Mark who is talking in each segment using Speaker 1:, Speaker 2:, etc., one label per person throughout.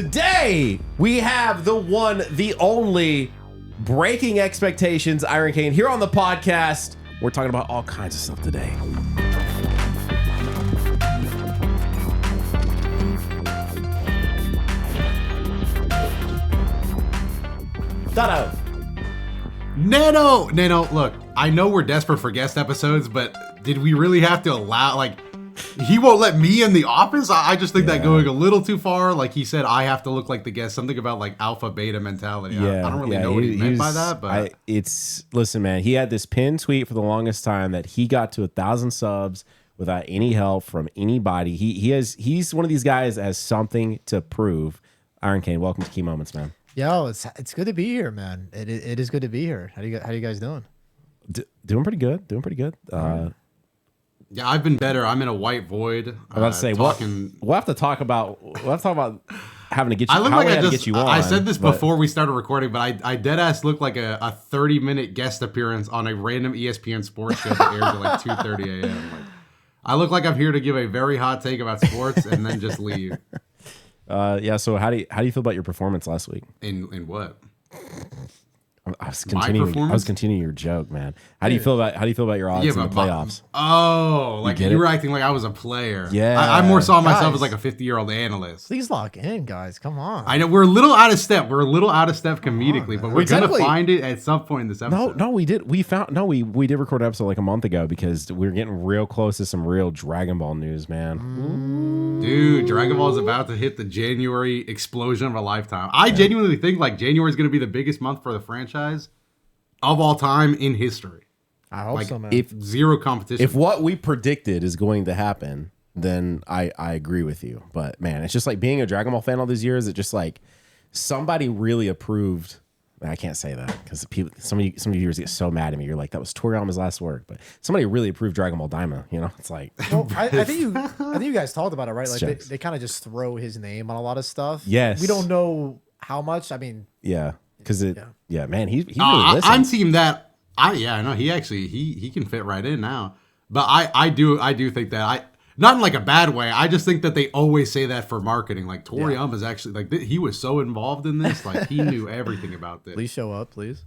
Speaker 1: Today, we have the one, the only, breaking expectations, IronCane, here on the podcast. We're talking about all kinds of stuff today. Doto.
Speaker 2: Nano, look, I know we're desperate for guest episodes, but did we really have to allow, like, he won't let me in the office? I just think that going a little too far. Like he said, I have to look like the guest. Something about like alpha beta mentality. I don't really know what he meant by that, but
Speaker 1: listen, man, he had this pinned tweet for the longest time that he got to 1,000 subs without any help from anybody. He's one of these guys that has something to prove. IronCane, welcome to Key Moments, man.
Speaker 3: Yo, it's good to be here, man. It is good to be here. How you guys doing?
Speaker 1: Doing pretty good. Doing pretty good.
Speaker 2: Yeah, I've been better. I'm in a white void.
Speaker 1: I was about to say, we'll have to talk about having to get you.
Speaker 2: I look like I
Speaker 1: get you on.
Speaker 2: I said this before we started recording, but I dead ass look like a 30-minute guest appearance on a random ESPN sports show that airs at like 2:30 a.m. Like, I look like I'm here to give a very hot take about sports and then just leave.
Speaker 1: Yeah. So how do you feel about your performance last week?
Speaker 2: In what?
Speaker 1: I was continuing your joke, man. How do you feel about your odds in the playoffs?
Speaker 2: You were acting like I was a player.
Speaker 1: Yeah,
Speaker 2: I more saw myself as like a 50-year-old analyst.
Speaker 3: Please lock in, guys. Come on.
Speaker 2: I know we're a little out of step. Comedically, but we're gonna find it at some point in this episode.
Speaker 1: No, we did. We did record an episode like a month ago because we were getting real close to some real Dragon Ball news, man.
Speaker 2: Dude, Dragon Ball is about to hit the January explosion of a lifetime. I genuinely think like January is gonna be the biggest month for the franchise of all time in history.
Speaker 3: I hope so, man.
Speaker 1: If
Speaker 2: zero competition.
Speaker 1: If what we predicted is going to happen, then I agree with you. But man, it's just like being a Dragon Ball fan all these years. It's just like somebody really approved. I can't say that because some of you viewers get so mad at me. You're like, that was Toriyama's last work, but somebody really approved Dragon Ball Daima. You know, it's like.
Speaker 3: Well, I think you guys talked about it, right? Like they kind of just throw his name on a lot of stuff.
Speaker 1: Yes.
Speaker 3: We don't know how much. I mean.
Speaker 1: Yeah. Because man, he really listens.
Speaker 2: I'm team that. I know he can fit right in now. But I do think that not in like a bad way. I just think that they always say that for marketing. Like Toriyama is actually like he was so involved in this, like he knew everything about this.
Speaker 3: Please show up, please.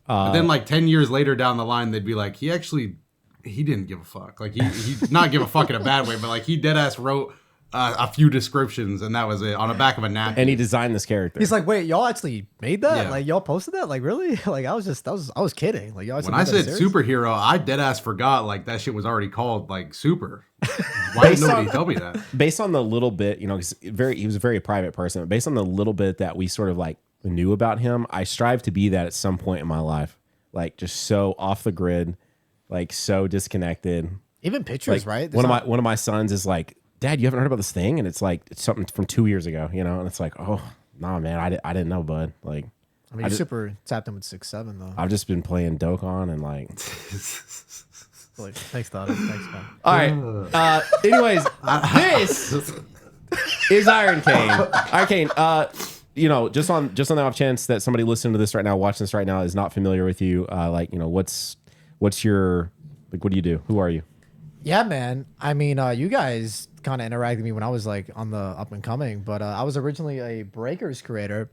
Speaker 2: But then like 10 years later down the line, they'd be like, he didn't give a fuck. Like he not give a fuck in a bad way, but like he dead ass wrote a few descriptions and that was it on the back of a napkin.
Speaker 1: And he designed this character.
Speaker 3: He's like, wait, y'all actually made that? Yeah. Like y'all posted that? Like really? Like I was kidding. Like y'all.
Speaker 2: When I said superhero, I dead ass forgot like that shit was already called like super. Why didn't nobody tell me that?
Speaker 1: Based on the little bit, he was a very private person. But based on the little bit that we sort of like knew about him, I strive to be that at some point in my life. Like just so off the grid, like so disconnected.
Speaker 3: Even pictures,
Speaker 1: like,
Speaker 3: right?
Speaker 1: One of my sons is like, Dad, you haven't heard about this thing? And it's like, it's something from 2 years ago, and it's like, oh, no, man, I didn't know, bud. Like,
Speaker 3: I mean, you super tapped him with 6'7", though.
Speaker 1: I've just been playing Dokkan and like.
Speaker 3: Like, thanks, Dada. Thanks, man.
Speaker 1: All right. Anyways, this is IronCane. IronCane, just on the off chance that somebody listening to this right now, watching this right now, is not familiar with you, what's your, like, what do you do? Who are you?
Speaker 3: Yeah, man. I mean, you guys kind of interacted with me when I was like on the up and coming, but I was originally a Breakers creator.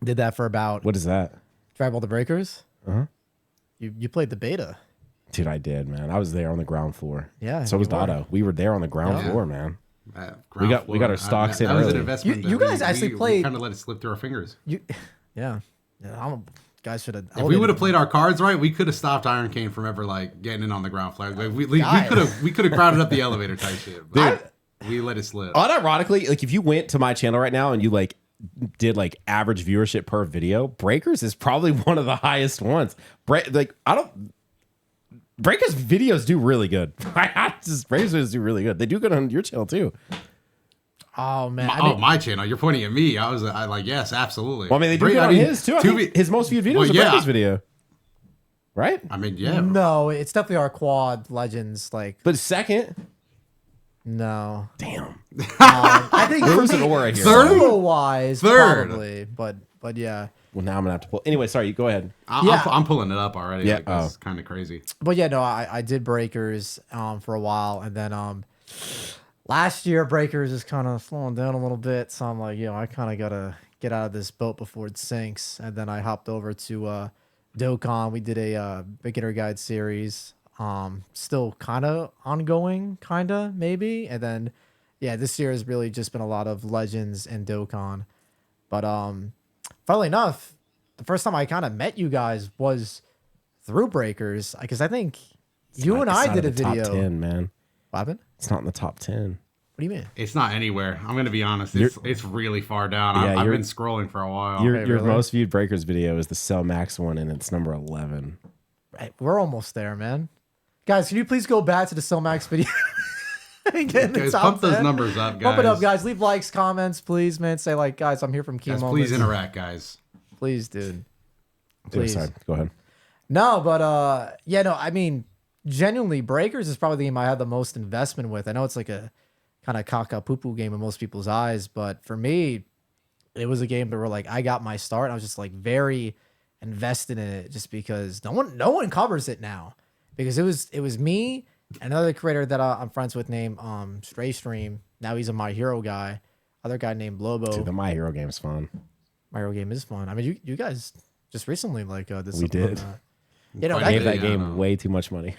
Speaker 3: Did that for about.
Speaker 1: What is that?
Speaker 3: Drive all the Breakers. You played the beta.
Speaker 1: Dude, I did, man. I was there on the ground floor.
Speaker 3: Yeah.
Speaker 1: So was Dotto. We were there on the ground floor, man. We got our stocks in
Speaker 2: early.
Speaker 1: Was
Speaker 2: an investment.
Speaker 3: You guys actually played.
Speaker 2: We kind of let it slip through our fingers.
Speaker 3: Yeah. Guys should have.
Speaker 2: If we would have played our cards right, we could have stopped IronCane from ever like getting in on the ground floor. Like, we could have crowded up the elevator type shit. But we let it slip.
Speaker 1: Unironically, like if you went to my channel right now and you like did like average viewership per video, Breakers is probably one of the highest ones. Breakers videos do really good. Breakers videos do really good. They do good on your channel too.
Speaker 3: Oh man!
Speaker 2: My channel. You're pointing at me. I was like, yes, absolutely.
Speaker 1: Well, I mean, they do good on his too. I think his most viewed video is a Breakers video, right?
Speaker 2: I mean, yeah.
Speaker 3: No, it's definitely our Quad Legends. Like,
Speaker 1: but second.
Speaker 3: No.
Speaker 1: Damn.
Speaker 3: I think
Speaker 1: there was an aura here.
Speaker 3: Third, probably, but yeah.
Speaker 1: Well, now I'm gonna have to pull. Anyway, sorry. Go ahead.
Speaker 2: I'm pulling it up already.
Speaker 1: Yeah,
Speaker 2: like, it's kind of crazy.
Speaker 3: But yeah, no, I did Breakers for a while, and then last year Breakers is kind of slowing down a little bit, so I'm like, I kind of gotta get out of this boat before it sinks. And then I hopped over to Dokkan. We did a beginner guide series. Still kind of ongoing, kind of maybe. And then, this year has really just been a lot of Legends and Dokkan. But funnily enough, the first time I kind of met you guys was through Breakers, because I think you and I did a video.
Speaker 1: Top 10, man.
Speaker 3: What happened?
Speaker 1: It's not in the top 10.
Speaker 3: What do you mean?
Speaker 2: It's not anywhere. I'm gonna be honest. It's really far down. I've been scrolling for a while.
Speaker 1: Your
Speaker 3: really?
Speaker 1: most viewed Breakers video is the Cell Max one, and it's number 11.
Speaker 3: Right, we're almost there, man. Guys, can you please go back to the Cell Max video?
Speaker 2: Guys, pump those numbers up, guys.
Speaker 3: Pump it up, guys. Leave likes, comments, please, man. Say like, guys, I'm here from Kimo.
Speaker 2: Guys, please interact, guys.
Speaker 3: Please, dude. Please.
Speaker 1: Sorry, go ahead.
Speaker 3: No, but I mean, genuinely, Breakers is probably the game I had the most investment with. I know it's like a kind of caca-poo-poo game in most people's eyes, but for me, it was a game where like I got my start and I was just like very invested in it just because no one covers it now. Because it was me, another creator that I'm friends with named Stray Stream. Now he's a My Hero guy. Other guy named Lobo.
Speaker 1: Dude, the My Hero game's fun.
Speaker 3: My Hero game is fun. I mean, you guys just recently like did something.
Speaker 1: We did.
Speaker 3: On that. You know,
Speaker 1: I gave that game way too much money.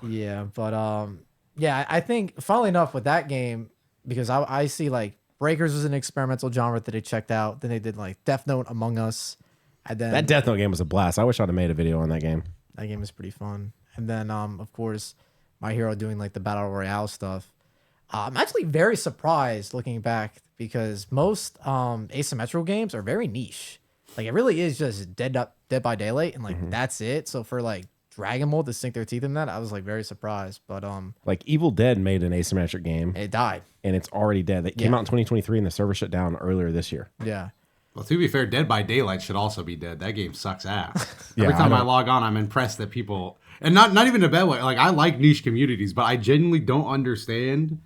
Speaker 3: Yeah, but I think funnily enough with that game, because I see like Breakers was an experimental genre that they checked out. Then they did like Death Note, Among Us, and then
Speaker 1: That Death Note game was a blast. I wish I'd have made a video on that game.
Speaker 3: that game is pretty fun. And then of course My Hero doing like the Battle Royale stuff. I'm actually very surprised looking back because most asymmetrical games are very niche. Like it really is just Dead by Daylight and like that's it. So for like Dragon Ball to sink their teeth in that, I was like very surprised. But
Speaker 1: like Evil Dead made an asymmetric game.
Speaker 3: it died.
Speaker 1: And it's already dead. It came out in 2023 and the server shut down earlier this year.
Speaker 3: Yeah.
Speaker 2: Well, to be fair, Dead by Daylight should also be dead. That game sucks ass.
Speaker 1: Yeah,
Speaker 2: Every time
Speaker 1: I
Speaker 2: I
Speaker 1: don't-
Speaker 2: log on, I'm impressed that people, and not even in a bad way. Like I like niche communities, but I genuinely don't understand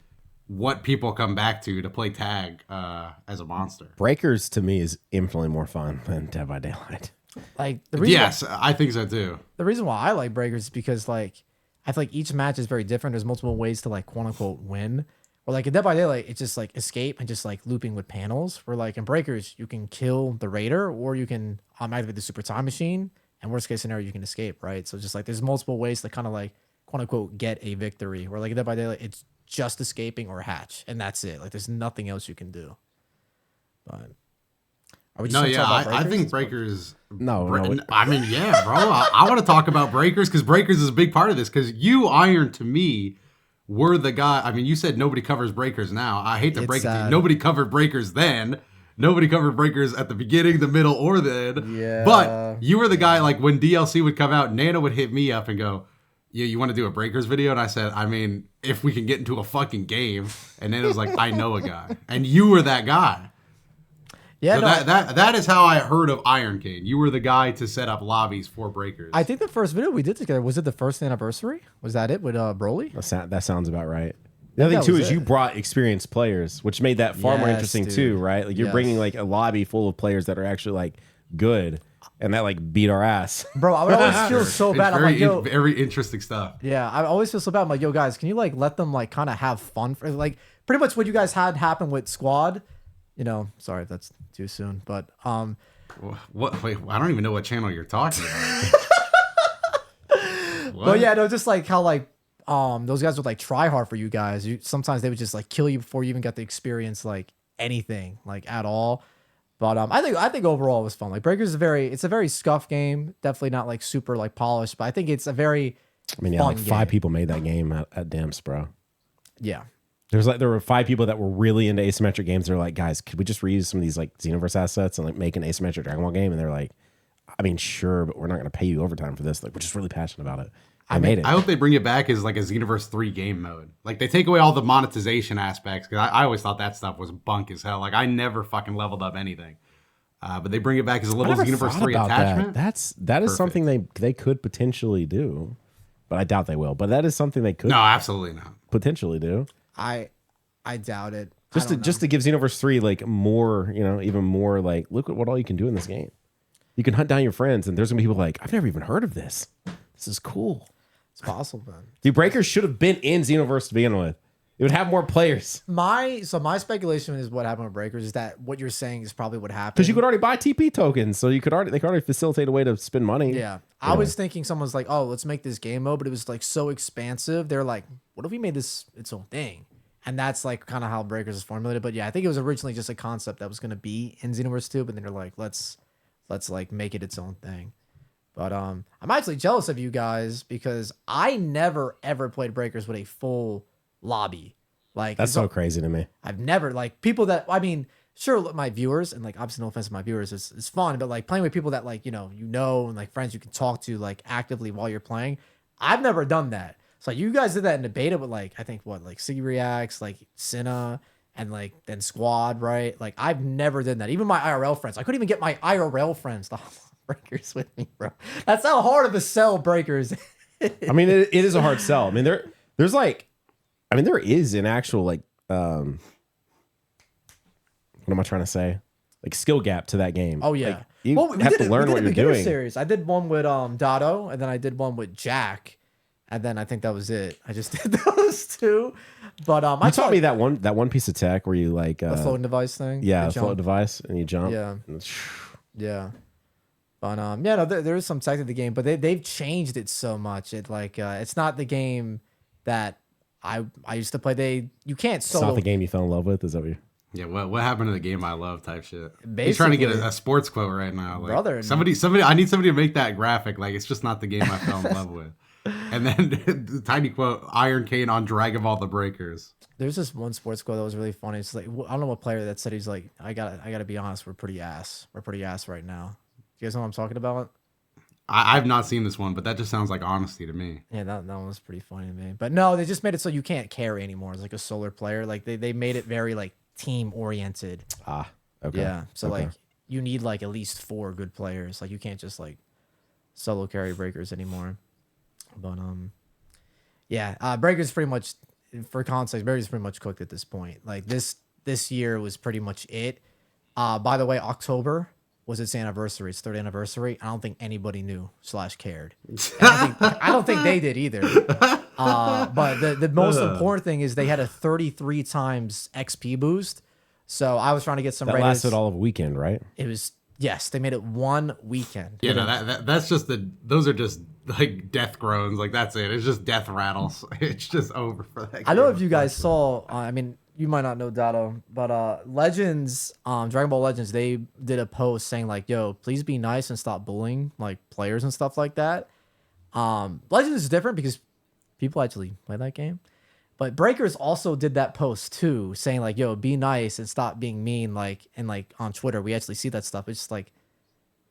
Speaker 2: what people come back to play tag as a monster.
Speaker 1: Breakers to me is infinitely more fun than Dead by Daylight.
Speaker 3: Like the reason
Speaker 2: Yes, I think so too.
Speaker 3: the reason why I like Breakers is because like I feel like each match is very different. There's multiple ways to like quote unquote win. Or like in Dead by Daylight, it's just like escape and just like looping with panels. Where like in Breakers, you can kill the raider or you can activate the super time machine. And worst case scenario, you can escape, right? So just like there's multiple ways to kind of like quote unquote get a victory. Where like in Dead by Daylight, it's just escaping or hatch, and that's it. Like there's nothing else you can do. But are we just
Speaker 2: No,
Speaker 3: gonna
Speaker 2: yeah,
Speaker 3: talk about
Speaker 2: I think
Speaker 3: Breakers?
Speaker 2: Breakers.
Speaker 1: No.
Speaker 2: I mean, yeah, bro. I want to talk about Breakers because Breakers is a big part of this. Because you, Iron, to me, were the guy. I mean, you said nobody covers Breakers now. I hate to
Speaker 3: It's
Speaker 2: break it to you.
Speaker 3: sad.
Speaker 2: Nobody covered Breakers then. Nobody covered Breakers at the beginning, the middle, or the end.
Speaker 3: Yeah.
Speaker 2: But you were the guy, like, when DLC would come out, Nana would hit me up and go, yeah, you want to do a Breakers video? And I said, I mean, if we can get into a fucking game. And Nana was like, I know a guy. And you were that guy.
Speaker 3: Yeah,
Speaker 2: So
Speaker 3: no,
Speaker 2: that is how I heard of IronCane. You were the guy to set up lobbies for Breakers.
Speaker 3: I think the first video we did together was it the first anniversary? Was that it with Broly?
Speaker 1: That sounds about right. The other thing
Speaker 3: that
Speaker 1: too
Speaker 3: was
Speaker 1: is
Speaker 3: it.
Speaker 1: you brought experienced players, which made that far more
Speaker 3: Yes,
Speaker 1: interesting
Speaker 3: dude.
Speaker 1: too, right? Like you're
Speaker 3: Yes.
Speaker 1: bringing like a lobby full of players that are actually like good, and that like beat our ass.
Speaker 3: Bro, I would always feel so
Speaker 2: It's
Speaker 3: bad. I'm
Speaker 2: very,
Speaker 3: like, yo,
Speaker 2: very interesting stuff.
Speaker 3: yeah, I always feel so bad. I'm like, yo, guys, can you like let them like kind of have fun? For, like pretty much what you guys had happen with Squad. You know, sorry, that's too soon, but
Speaker 2: What? Wait, I don't even know what channel you're talking about. What?
Speaker 3: but yeah, no, just like how like those guys would like try hard for you guys. Sometimes they would just like kill you before you even got to experience like anything like at all. But I think overall it was fun. Like Breakers is it's a very scuff game. Definitely not like super like polished, but I think it's a very
Speaker 1: I mean, yeah,
Speaker 3: fun
Speaker 1: like 5
Speaker 3: game.
Speaker 1: people made that game at Dimps, bro.
Speaker 3: Yeah.
Speaker 1: There were 5 people that were really into asymmetric games. They're like, guys, could we just reuse some of these like Xenoverse assets and like make an asymmetric Dragon Ball game? And they're like, I mean, sure, but we're not going to pay you overtime for this. Like, we're just really passionate about it. I made it.
Speaker 2: I hope they bring it back as like a Xenoverse 3 game mode. Like they take away all the monetization aspects because I always thought that stuff was bunk as hell. Like I never fucking leveled up anything. But they bring it back as a
Speaker 1: I
Speaker 2: little
Speaker 1: never
Speaker 2: Xenoverse
Speaker 1: thought
Speaker 2: 3
Speaker 1: about
Speaker 2: attachment.
Speaker 1: that. That is something they could potentially do, but I doubt they will. But that is something they could
Speaker 2: No, absolutely not.
Speaker 1: potentially do.
Speaker 3: I doubt it.
Speaker 1: Just to give Xenoverse 3 like more, even more like, look at what all you can do in this game. You can hunt down your friends, and there's gonna be people like, I've never even heard of this. This is cool.
Speaker 3: It's possible, man.
Speaker 1: Dude, Breakers should have been in Xenoverse to begin with. It would have more players.
Speaker 3: My speculation is what happened with Breakers is that what you're saying is probably what happened.
Speaker 1: Because you could already buy TP tokens, so they could already facilitate a way to spend money.
Speaker 3: Yeah. I was thinking someone's like, oh, let's make this game mode, but it was like so expansive. They're like, what if we made this its own thing? And that's like kind of how Breakers is formulated. But yeah, I think it was originally just a concept that was going to be in Xenoverse 2, but then they're like, let's like make it its own thing. But I'm actually jealous of you guys because I never ever played Breakers with a full lobby. Like
Speaker 1: that's so crazy to me.
Speaker 3: I've never like people that sure my viewers and like obviously no offense to my viewers it's fun, but like playing with people that like you know and like friends you can talk to like actively while you're playing. I've never done that. So you guys did that in the beta, but like I think like Siggy Reacts, like Cinna, and like then Squad, right? Like I've never done that. Even my IRL friends, I couldn't even get my IRL friends to Breakers with me, bro. That's how hard of a sell Breakers.
Speaker 1: I mean, it is a hard sell. I mean, there's like. I mean, there is an actual like, what am I trying to say? Like skill gap to that game.
Speaker 3: Oh yeah,
Speaker 1: like, you have to learn what you're doing.
Speaker 3: Series. I did one with Dotto, and then I did one with Jack, and then I think that was it. I just did those two. But
Speaker 1: you taught me that one piece of tech where you like
Speaker 3: the floating device thing.
Speaker 1: Yeah, the floating device, and you jump.
Speaker 3: Yeah, yeah. But yeah, no, there is some tech to the game, but they've changed it so much. It like it's not the game that. I used to play. You can't solo.
Speaker 1: It's not the game you fell in love with. Is that what you?
Speaker 2: Yeah, what happened to the game I love type shit?
Speaker 3: Basically,
Speaker 2: he's trying to get a sports quote right now, like,
Speaker 3: brother.
Speaker 2: Somebody, I need somebody to make that graphic. Like it's just not the game I fell in love with. And then the tiny quote: IronCane on Dragon Ball the Breakers. There's
Speaker 3: this one sports quote that was really funny. It's like I don't know what player that said he's like I gotta be honest. We're pretty ass right now. You guys know what I'm talking about?
Speaker 2: I've not seen this one, but that just sounds like honesty to me.
Speaker 3: Yeah, that one was pretty funny to me. But no, they just made it so you can't carry anymore. It's like a solar player. Like they made it very like team oriented.
Speaker 1: Ah, okay.
Speaker 3: Yeah, so like you need like at least 4 good players. Like you can't just like solo carry Breakers anymore. But yeah, Breakers pretty much for context. Breakers pretty much cooked at this point. Like this year was pretty much it. By the way, October was its anniversary, its 3rd anniversary. I don't think anybody knew / cared. I don't think they did either. But the most important thing is they had a 33 times XP boost. So I was trying to get some.
Speaker 1: That lasted all of a weekend, right?
Speaker 3: It was yes. They made it one weekend.
Speaker 2: Yeah, no, that's just those are just like death groans. Like that's it. It's just death rattles. It's just over for that.
Speaker 3: I know if you guys saw. I mean. You might not know Dotto, but Legends, Dragon Ball Legends, they did a post saying like, "Yo, please be nice and stop bullying like players and stuff like that." Legends is different because people actually play that game, but Breakers also did that post too, saying like, "Yo, be nice and stop being mean." Like and like on Twitter, we actually see that stuff. It's just like,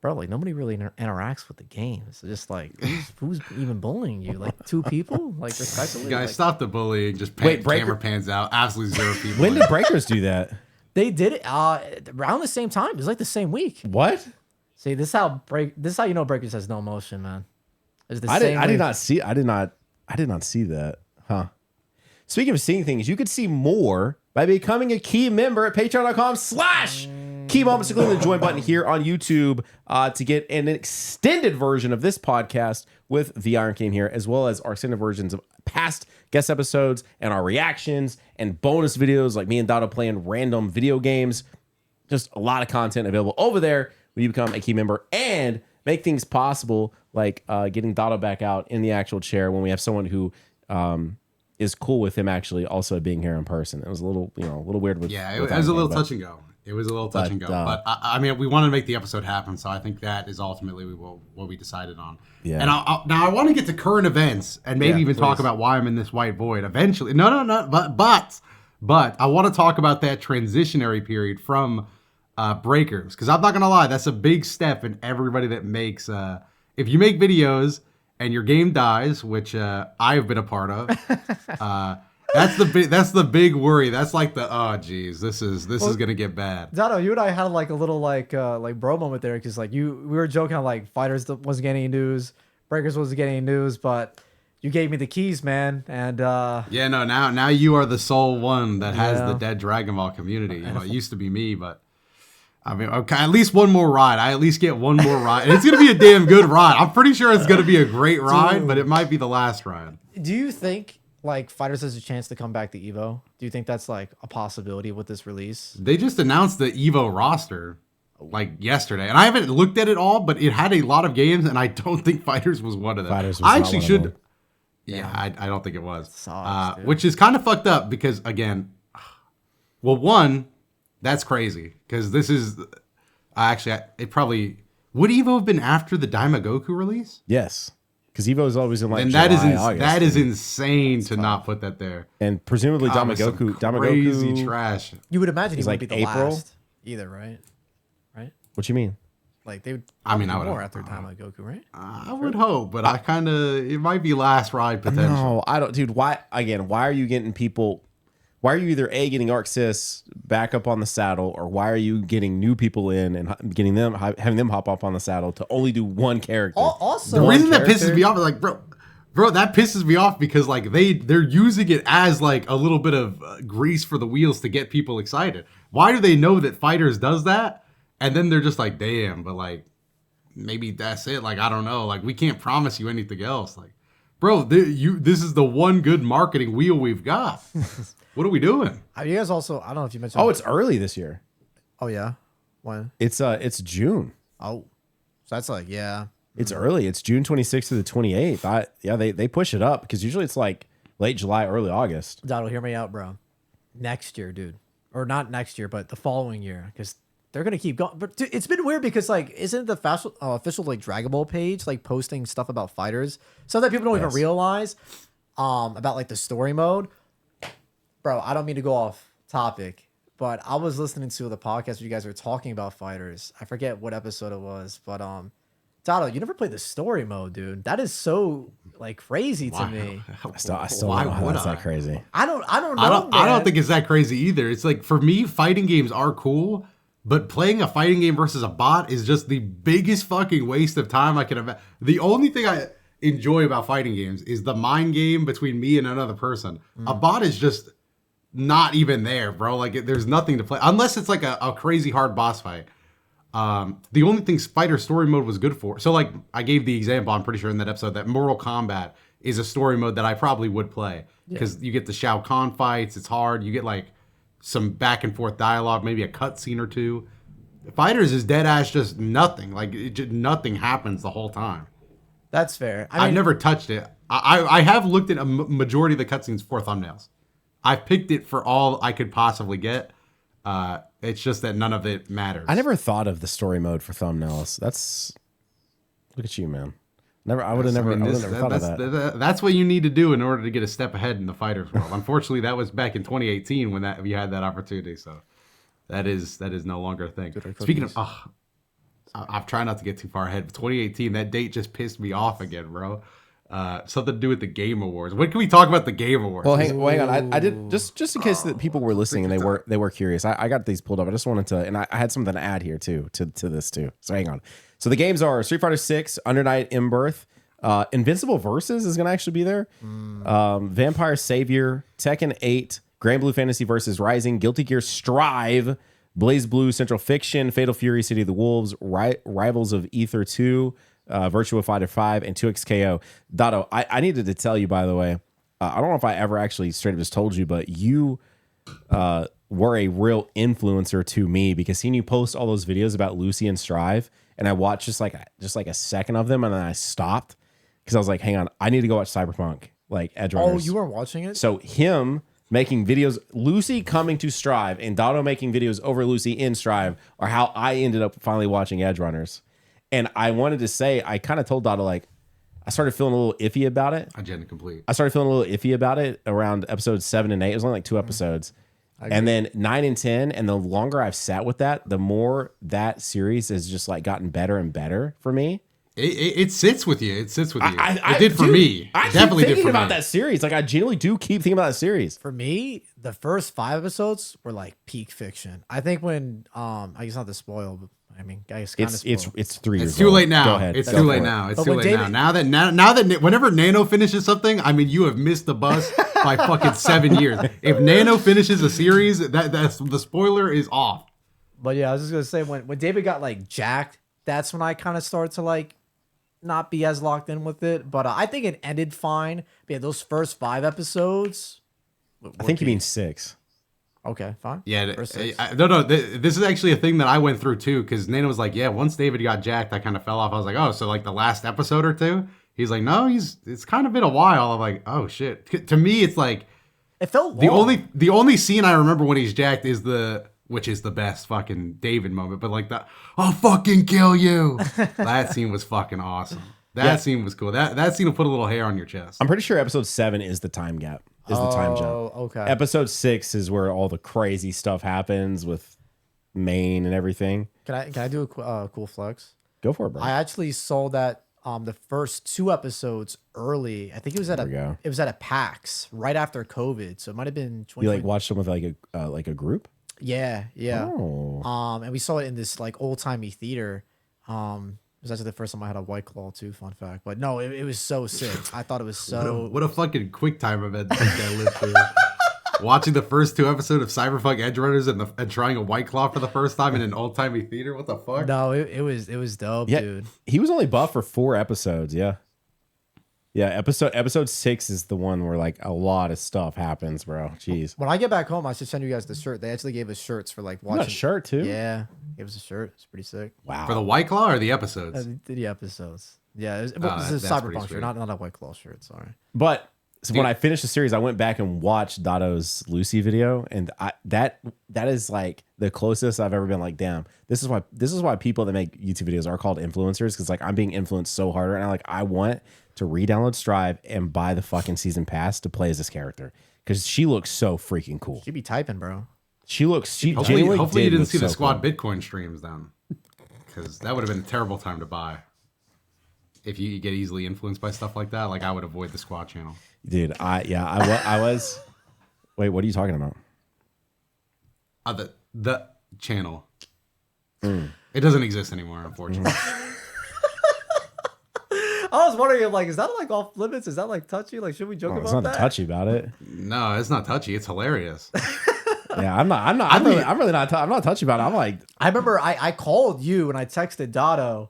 Speaker 3: bro, like nobody really interacts with the game. It's just like who's even bullying you? Like 2 people? Like respectively?
Speaker 2: Guys,
Speaker 3: like,
Speaker 2: stop the bullying. Just camera pans out. Absolutely 0 people.
Speaker 1: When did Breakers do that?
Speaker 3: They did it around the same time. It was like the same week.
Speaker 1: What?
Speaker 3: See, this is how you know Breakers has no emotion, man.
Speaker 1: I did not see that. Huh. Speaking of seeing things, you could see more by becoming a key member at patreon.com/key moments, including the join button here on YouTube to get an extended version of this podcast with the IronCane here, as well as our extended versions of past guest episodes and our reactions and bonus videos like me and Dotto playing random video games. Just a lot of content available over there when you become a key member and make things possible like getting Dotto back out in the actual chair when we have someone who is cool with him actually also being here in person. It was a little, a little weird with
Speaker 2: it was a little touch and go. It was a little touch and go, but I mean, we want to make the episode happen, so I think that is ultimately what we decided on.
Speaker 1: Yeah.
Speaker 2: And now I want to get to current events and maybe even talk about why I'm in this white void eventually. No, but I want to talk about that transitionary period from Breakers, because I'm not gonna lie, that's a big step in everybody that makes. If you make videos and your game dies, which I've been a part of. That's the big worry. That's like this is gonna get bad.
Speaker 3: Dotto, you and I had like a little like bro moment there because like we were joking on like Fighters wasn't getting any news, Breakers wasn't getting any news, but you gave me the keys, man, and
Speaker 2: yeah, no, now you are the sole one that has the dead Dragon Ball community. It used to be me, but I mean, okay, at least one more ride. I at least get one more ride. And it's going to be a damn good ride. I'm pretty sure it's going to be a great ride, but it might be the last ride.
Speaker 3: Do you think like Fighters has a chance to come back to Evo? Do you think that's like a possibility with this release?
Speaker 2: They just announced the Evo roster like yesterday, and I haven't looked at it all, but it had a lot of games, and I don't think Fighters was one of them.
Speaker 1: Fighters was
Speaker 2: I
Speaker 1: not
Speaker 2: actually
Speaker 1: one of
Speaker 2: should.
Speaker 1: them.
Speaker 2: Yeah, I don't think it was.
Speaker 3: Sucks, dude.
Speaker 2: Which is kind of fucked up because again, well, one, that's crazy because this is actually it probably would Evo have been after the Daima Goku release,
Speaker 1: Yes, because Evo is always in like
Speaker 2: and
Speaker 1: July, August,
Speaker 2: that is insane to not put that there.
Speaker 1: and presumably
Speaker 2: Some crazy
Speaker 1: Damagoku.
Speaker 2: trash.
Speaker 3: You would imagine he
Speaker 1: It's
Speaker 3: wouldn't
Speaker 1: like
Speaker 3: be the
Speaker 1: April?
Speaker 3: last either, right? Right?
Speaker 1: What you mean?
Speaker 3: Like they would.
Speaker 2: I mean, I would
Speaker 3: more
Speaker 2: hope.
Speaker 3: after time like Goku, right?
Speaker 2: I would hope, but I kind of it might be last ride potential.
Speaker 1: No, I don't, dude. Why again? Why are you getting people? Why are you either getting Arc Sys back up on the saddle, or why are you getting new people in and getting them having them hop up on the saddle to only do one character?
Speaker 3: Also,
Speaker 2: The reason that
Speaker 1: character?
Speaker 2: pisses me off is like, bro, that pisses me off because like they're using it as like a little bit of grease for the wheels to get people excited. Why do they know that Fighters does that, and then they're just like, damn, but like maybe that's it. Like I don't know. Like we can't promise you anything else. Like, bro, this is the one good marketing wheel we've got. What are we doing?
Speaker 3: you guys also. I don't know if you mentioned.
Speaker 1: Oh, it's early this year.
Speaker 3: Oh yeah. When?
Speaker 1: It's June.
Speaker 3: Oh, so that's like yeah.
Speaker 1: It's early. It's June 26th to the 28th. They push it up because usually it's like late July, early August.
Speaker 3: Donald, hear me out, bro. Next year, dude, or not next year, but the following year, because they're gonna keep going. But dude, it's been weird because like, isn't the official like Dragon Ball page like posting stuff about fighters, so that people don't even realize, about like the story mode. Bro, I don't mean to go off topic, but I was listening to the podcast where you guys were talking about fighters. I forget what episode it was, but Dado, you never played the story mode, dude. That is so like crazy to me.
Speaker 1: I still
Speaker 2: Why
Speaker 1: don't know how
Speaker 2: would
Speaker 1: that's
Speaker 2: I?
Speaker 1: that crazy.
Speaker 3: I don't know.
Speaker 2: I don't think it's that crazy either. It's like for me, fighting games are cool, but playing a fighting game versus a bot is just the biggest fucking waste of time I can imagine. The only thing I enjoy about fighting games is the mind game between me and another person. A bot is just not even there, bro. Like there's nothing to play unless it's like a crazy hard boss fight. The only thing Fighter story mode was good for. So like I gave the example, I'm pretty sure in that episode, that Mortal Kombat is a story mode that I probably would play because you get the Shao Kahn fights. It's hard. You get like some back and forth dialogue, maybe a cutscene or two. Fighters is dead ass just nothing. Like nothing happens the whole time.
Speaker 3: That's fair.
Speaker 2: I've never touched it. I have looked at a majority of the cutscenes for thumbnails. I picked it for all I could possibly get. It's just that none of it matters.
Speaker 1: I never thought of the story mode for thumbnails. Look at you, man. I would have never thought of that.
Speaker 2: That's what you need to do in order to get a step ahead in the fighters world. Unfortunately, that was back in 2018 when we had that opportunity. So that is no longer a thing. Speaking of, I'm trying not to get too far ahead. But 2018, that date just pissed me off again, bro. Something to do with the Game Awards. When can we talk about the Game Awards?
Speaker 1: Well, hang on. I did just in case that people were listening and they were curious. I got these pulled up. I just wanted to, and I had something to add here too to this too. So hang on. So the games are Street Fighter 6, Under Night In-Birth, Invincible Versus is going to actually be there. Vampire Savior, Tekken 8, Grand Blue Fantasy Versus Rising, Guilty Gear Strive, Blaze Blue, Central Fiction, Fatal Fury, City of the Wolves, Rivals of Ether 2, Virtua Fighter 5, and 2XKO. Dotto, I needed to tell you, by the way, I don't know if I ever actually straight up just told you, but you were a real influencer to me because seeing you post all those videos about Lucy and Strive, and I watched just like a second of them, and then I stopped because I was like, hang on, I need to go watch Cyberpunk, like Edge Runners.
Speaker 3: Oh, you weren't watching it?
Speaker 1: So him making videos, Lucy coming to Strive, and Dotto making videos over Lucy in Strive are how I ended up finally watching Edge Runners. And I wanted to say, I kind of told Dotto, like, I started feeling a little iffy about it.
Speaker 2: Agenda complete.
Speaker 1: I started feeling a little iffy about it around episodes 7 and 8. It was only like 2 episodes. And then 9 and 10, and the longer I've sat with that, the more that series has just like gotten better and better for me.
Speaker 2: It sits with you. It sits with you.
Speaker 1: It
Speaker 2: did for me.
Speaker 1: I
Speaker 2: Definitely
Speaker 1: keep
Speaker 2: did
Speaker 1: thinking
Speaker 2: for
Speaker 1: about
Speaker 2: me.
Speaker 1: that series. Like I genuinely do keep thinking about that series.
Speaker 3: For me, the first 5 episodes were like peak fiction. I think when I guess not to spoil, but I mean, I guess kind of
Speaker 1: It's 3 years
Speaker 2: It's too
Speaker 1: old.
Speaker 2: late now.
Speaker 1: Go ahead.
Speaker 2: It's
Speaker 1: Go
Speaker 2: too
Speaker 1: for
Speaker 2: late
Speaker 1: it.
Speaker 2: now. It's
Speaker 3: But
Speaker 2: too
Speaker 3: when
Speaker 2: late
Speaker 3: David-
Speaker 2: now that whenever Nano finishes something, I mean, you have missed the bus by fucking 7 years. If Nano finishes a series, that's the spoiler is off.
Speaker 3: But yeah, I was just gonna say when David got like jacked, that's when I kind of started to like not be as locked in with it. But I think it ended fine. But yeah, those first 5 episodes.
Speaker 1: I think you mean 6.
Speaker 3: Okay, fine.
Speaker 2: Yeah,
Speaker 3: First 6.
Speaker 2: no. This is actually a thing that I went through too, because Nana was like, "Yeah, once David got jacked, I kind of fell off." I was like, "Oh, so like the last episode or two?" He's like, "No, it's kind of been a while." I'm like, "Oh shit." To me, it's like
Speaker 3: It felt long.
Speaker 2: the only scene I remember when he's jacked is which is the best fucking David moment, but like "I'll fucking kill you." That scene was fucking awesome. That scene was cool. That scene will put a little hair on your chest.
Speaker 1: I'm pretty sure episode 7 is the time gap. Is the time jump.
Speaker 3: Okay.
Speaker 1: Episode 6 is where all the crazy stuff happens with Maine and everything.
Speaker 3: Can I do a cool flex?
Speaker 1: Go for it, bro.
Speaker 3: I actually saw that the first 2 episodes early. I think it was at a PAX right after COVID, so it might have been 20.
Speaker 1: You like watched them with like a group?
Speaker 3: Yeah.
Speaker 1: Oh.
Speaker 3: And we saw it in this like old timey theater. It was actually the first time I had a White Claw too. Fun fact, but no, it was so sick. I thought it was so.
Speaker 2: What a fucking quick time event I lived through. Watching the first 2 episodes of Cyberpunk Edge Runners and trying a White Claw for the first time in an old timey theater. What the fuck?
Speaker 3: No, it was dope,
Speaker 1: Yeah,
Speaker 3: dude.
Speaker 1: he was only buff for 4 episodes. Yeah. Episode 6 is the one where like a lot of stuff happens, bro. Jeez.
Speaker 3: When I get back home, I should send you guys the shirt. They actually gave us shirts for like
Speaker 1: You got
Speaker 3: watching.
Speaker 1: a shirt too?
Speaker 3: Yeah, gave us a shirt. It's pretty sick.
Speaker 1: Wow.
Speaker 2: For the White Claw or the episodes?
Speaker 3: The episodes. Yeah, it was a
Speaker 2: that's pretty
Speaker 3: Cyberpunk
Speaker 2: sweet.
Speaker 3: shirt, not a White Claw shirt. Sorry.
Speaker 1: But so when I finished the series, I went back and watched Dotto's Lucy video, and that is like the closest I've ever been. Like, damn, this is why people that make YouTube videos are called influencers, because like I'm being influenced so hard right now. Like, I want to re-download Strive and buy the fucking season pass to play as this character, because she looks so freaking cool.
Speaker 3: She be typing, bro.
Speaker 1: She
Speaker 2: Hopefully you didn't see the Squad Bitcoin streams then, because that would have been a terrible time to buy. If you get easily influenced by stuff like that, like I would avoid the Squad channel.
Speaker 1: Dude, I was. Wait, what are you talking about?
Speaker 2: The channel. It doesn't exist anymore, unfortunately.
Speaker 3: I was wondering, like, is that like off limits? Is that like touchy? Like, should we joke about
Speaker 1: It's not
Speaker 3: that?
Speaker 1: touchy about it.
Speaker 2: No, it's not touchy. It's hilarious.
Speaker 1: Yeah, I'm not touchy about it. I'm like,
Speaker 3: I remember I called you and I texted Dotto.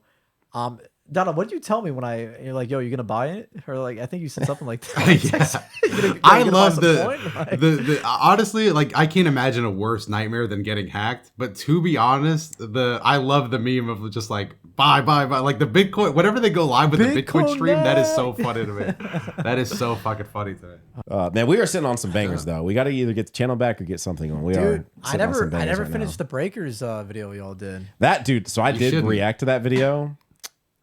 Speaker 3: Dotto, what did you tell me when you're like, yo, you gonna buy it? Or like, I think you said something like that.
Speaker 2: Yeah. I love the honestly, like I can't imagine a worse nightmare than getting hacked. But to be honest, I love the meme of just like buy, like the Bitcoin, whatever they go live with the Bitcoin stream. That is so funny to me. That is so fucking funny to me.
Speaker 1: man, we are sitting on some bangers though. We got to either get the channel back or get something on.
Speaker 3: Dude, I never
Speaker 1: right
Speaker 3: finished the Breakers video we all did.
Speaker 1: That dude. So I did
Speaker 2: shouldn't.
Speaker 1: react to that video,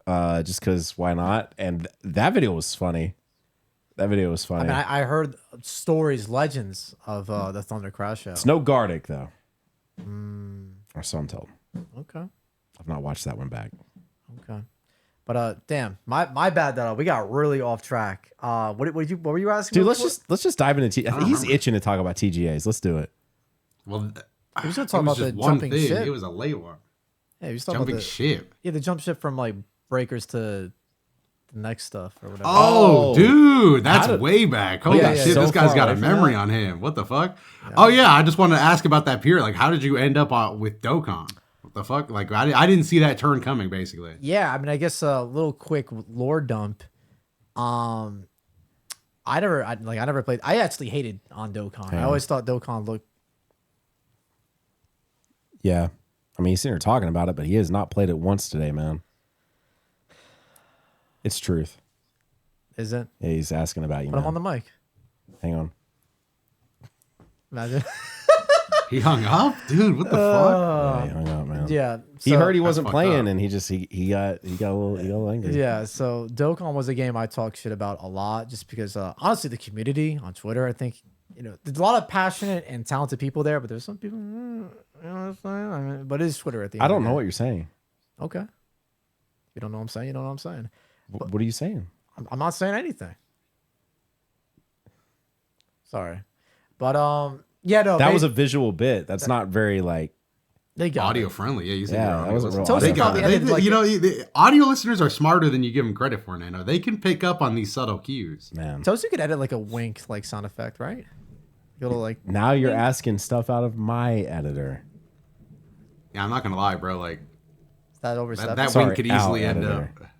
Speaker 1: just because why not? And that video was funny. That video was funny.
Speaker 3: I mean, I heard stories, legends of the Thunder Crash show.
Speaker 1: It's no Gardic though, or so I'm told.
Speaker 3: Okay.
Speaker 1: I've not watched that one back.
Speaker 3: Okay. But damn, my bad that we got really off track. What were you asking?
Speaker 1: Dude,
Speaker 3: before?
Speaker 1: let's just dive into he's itching to talk about TGAs. Let's do it.
Speaker 2: Well,
Speaker 3: We was gonna talk about the
Speaker 2: one
Speaker 3: jumping
Speaker 2: thing.
Speaker 3: ship.
Speaker 2: It was a late one.
Speaker 3: Yeah, we was talking
Speaker 2: Jumping
Speaker 3: about the
Speaker 2: ship.
Speaker 3: the jump ship from like Breakers to the next stuff or whatever.
Speaker 2: Oh, dude, that's
Speaker 1: How did-
Speaker 2: way back. Holy
Speaker 3: yeah,
Speaker 2: shit,
Speaker 3: so
Speaker 2: this guy's
Speaker 3: far
Speaker 2: got a
Speaker 3: away from
Speaker 2: memory
Speaker 3: that.
Speaker 2: on him. What the fuck? Yeah. Oh yeah, I just wanted to ask about that period. Like, how did you end up with Dokkan? What the fuck? Like, I didn't see that turn coming. Basically,
Speaker 3: Yeah, I mean, I guess a little quick lore dump. I never played. I actually hated on Dokkan. I always thought Dokkan looked.
Speaker 1: Yeah, I mean, he's sitting here talking about it, but he has not played it once today, man. It's truth.
Speaker 3: Is it?
Speaker 1: Yeah, he's asking about you,
Speaker 3: But
Speaker 1: man.
Speaker 3: I'm on the mic.
Speaker 1: Hang on.
Speaker 3: Imagine.
Speaker 2: he hung up, dude. What the fuck?
Speaker 1: Yeah, he hung up, man.
Speaker 3: Yeah.
Speaker 1: He
Speaker 3: so-
Speaker 1: heard he wasn't
Speaker 2: fucked
Speaker 1: playing,
Speaker 2: up.
Speaker 1: and he got a little angry.
Speaker 3: Yeah, so Dokkan was a game I talk shit about a lot, just because honestly, the community on Twitter, I think, there's a lot of passionate and talented people there, but there's some people, you know what I'm saying? I mean, but it is Twitter at the end.
Speaker 1: I don't
Speaker 3: of the
Speaker 1: know
Speaker 3: day.
Speaker 1: what you're saying.
Speaker 3: Okay. You don't know what I'm saying. You know what I'm saying.
Speaker 1: What are you saying?
Speaker 3: I'm not saying anything. Sorry, but yeah, no.
Speaker 1: That was a visual bit. That's not very like.
Speaker 3: they got
Speaker 2: Audio
Speaker 3: it.
Speaker 2: friendly, yeah. You said
Speaker 1: Yeah,
Speaker 2: you're
Speaker 1: that wasn't real
Speaker 3: Toast
Speaker 1: audio.
Speaker 2: They got
Speaker 3: probably
Speaker 2: it.
Speaker 3: edited like
Speaker 2: The audio listeners are smarter than you give them credit for, Nano. They can pick up on these subtle cues.
Speaker 1: Man,
Speaker 3: Toast, you could edit like a wink like sound effect, right? You'll like.
Speaker 1: now you're asking stuff out of my editor.
Speaker 2: Yeah, I'm not gonna lie, bro. Like
Speaker 3: Is that overstepping?
Speaker 2: that
Speaker 1: Sorry,
Speaker 2: wink could easily
Speaker 1: Al
Speaker 2: end up.
Speaker 1: editor.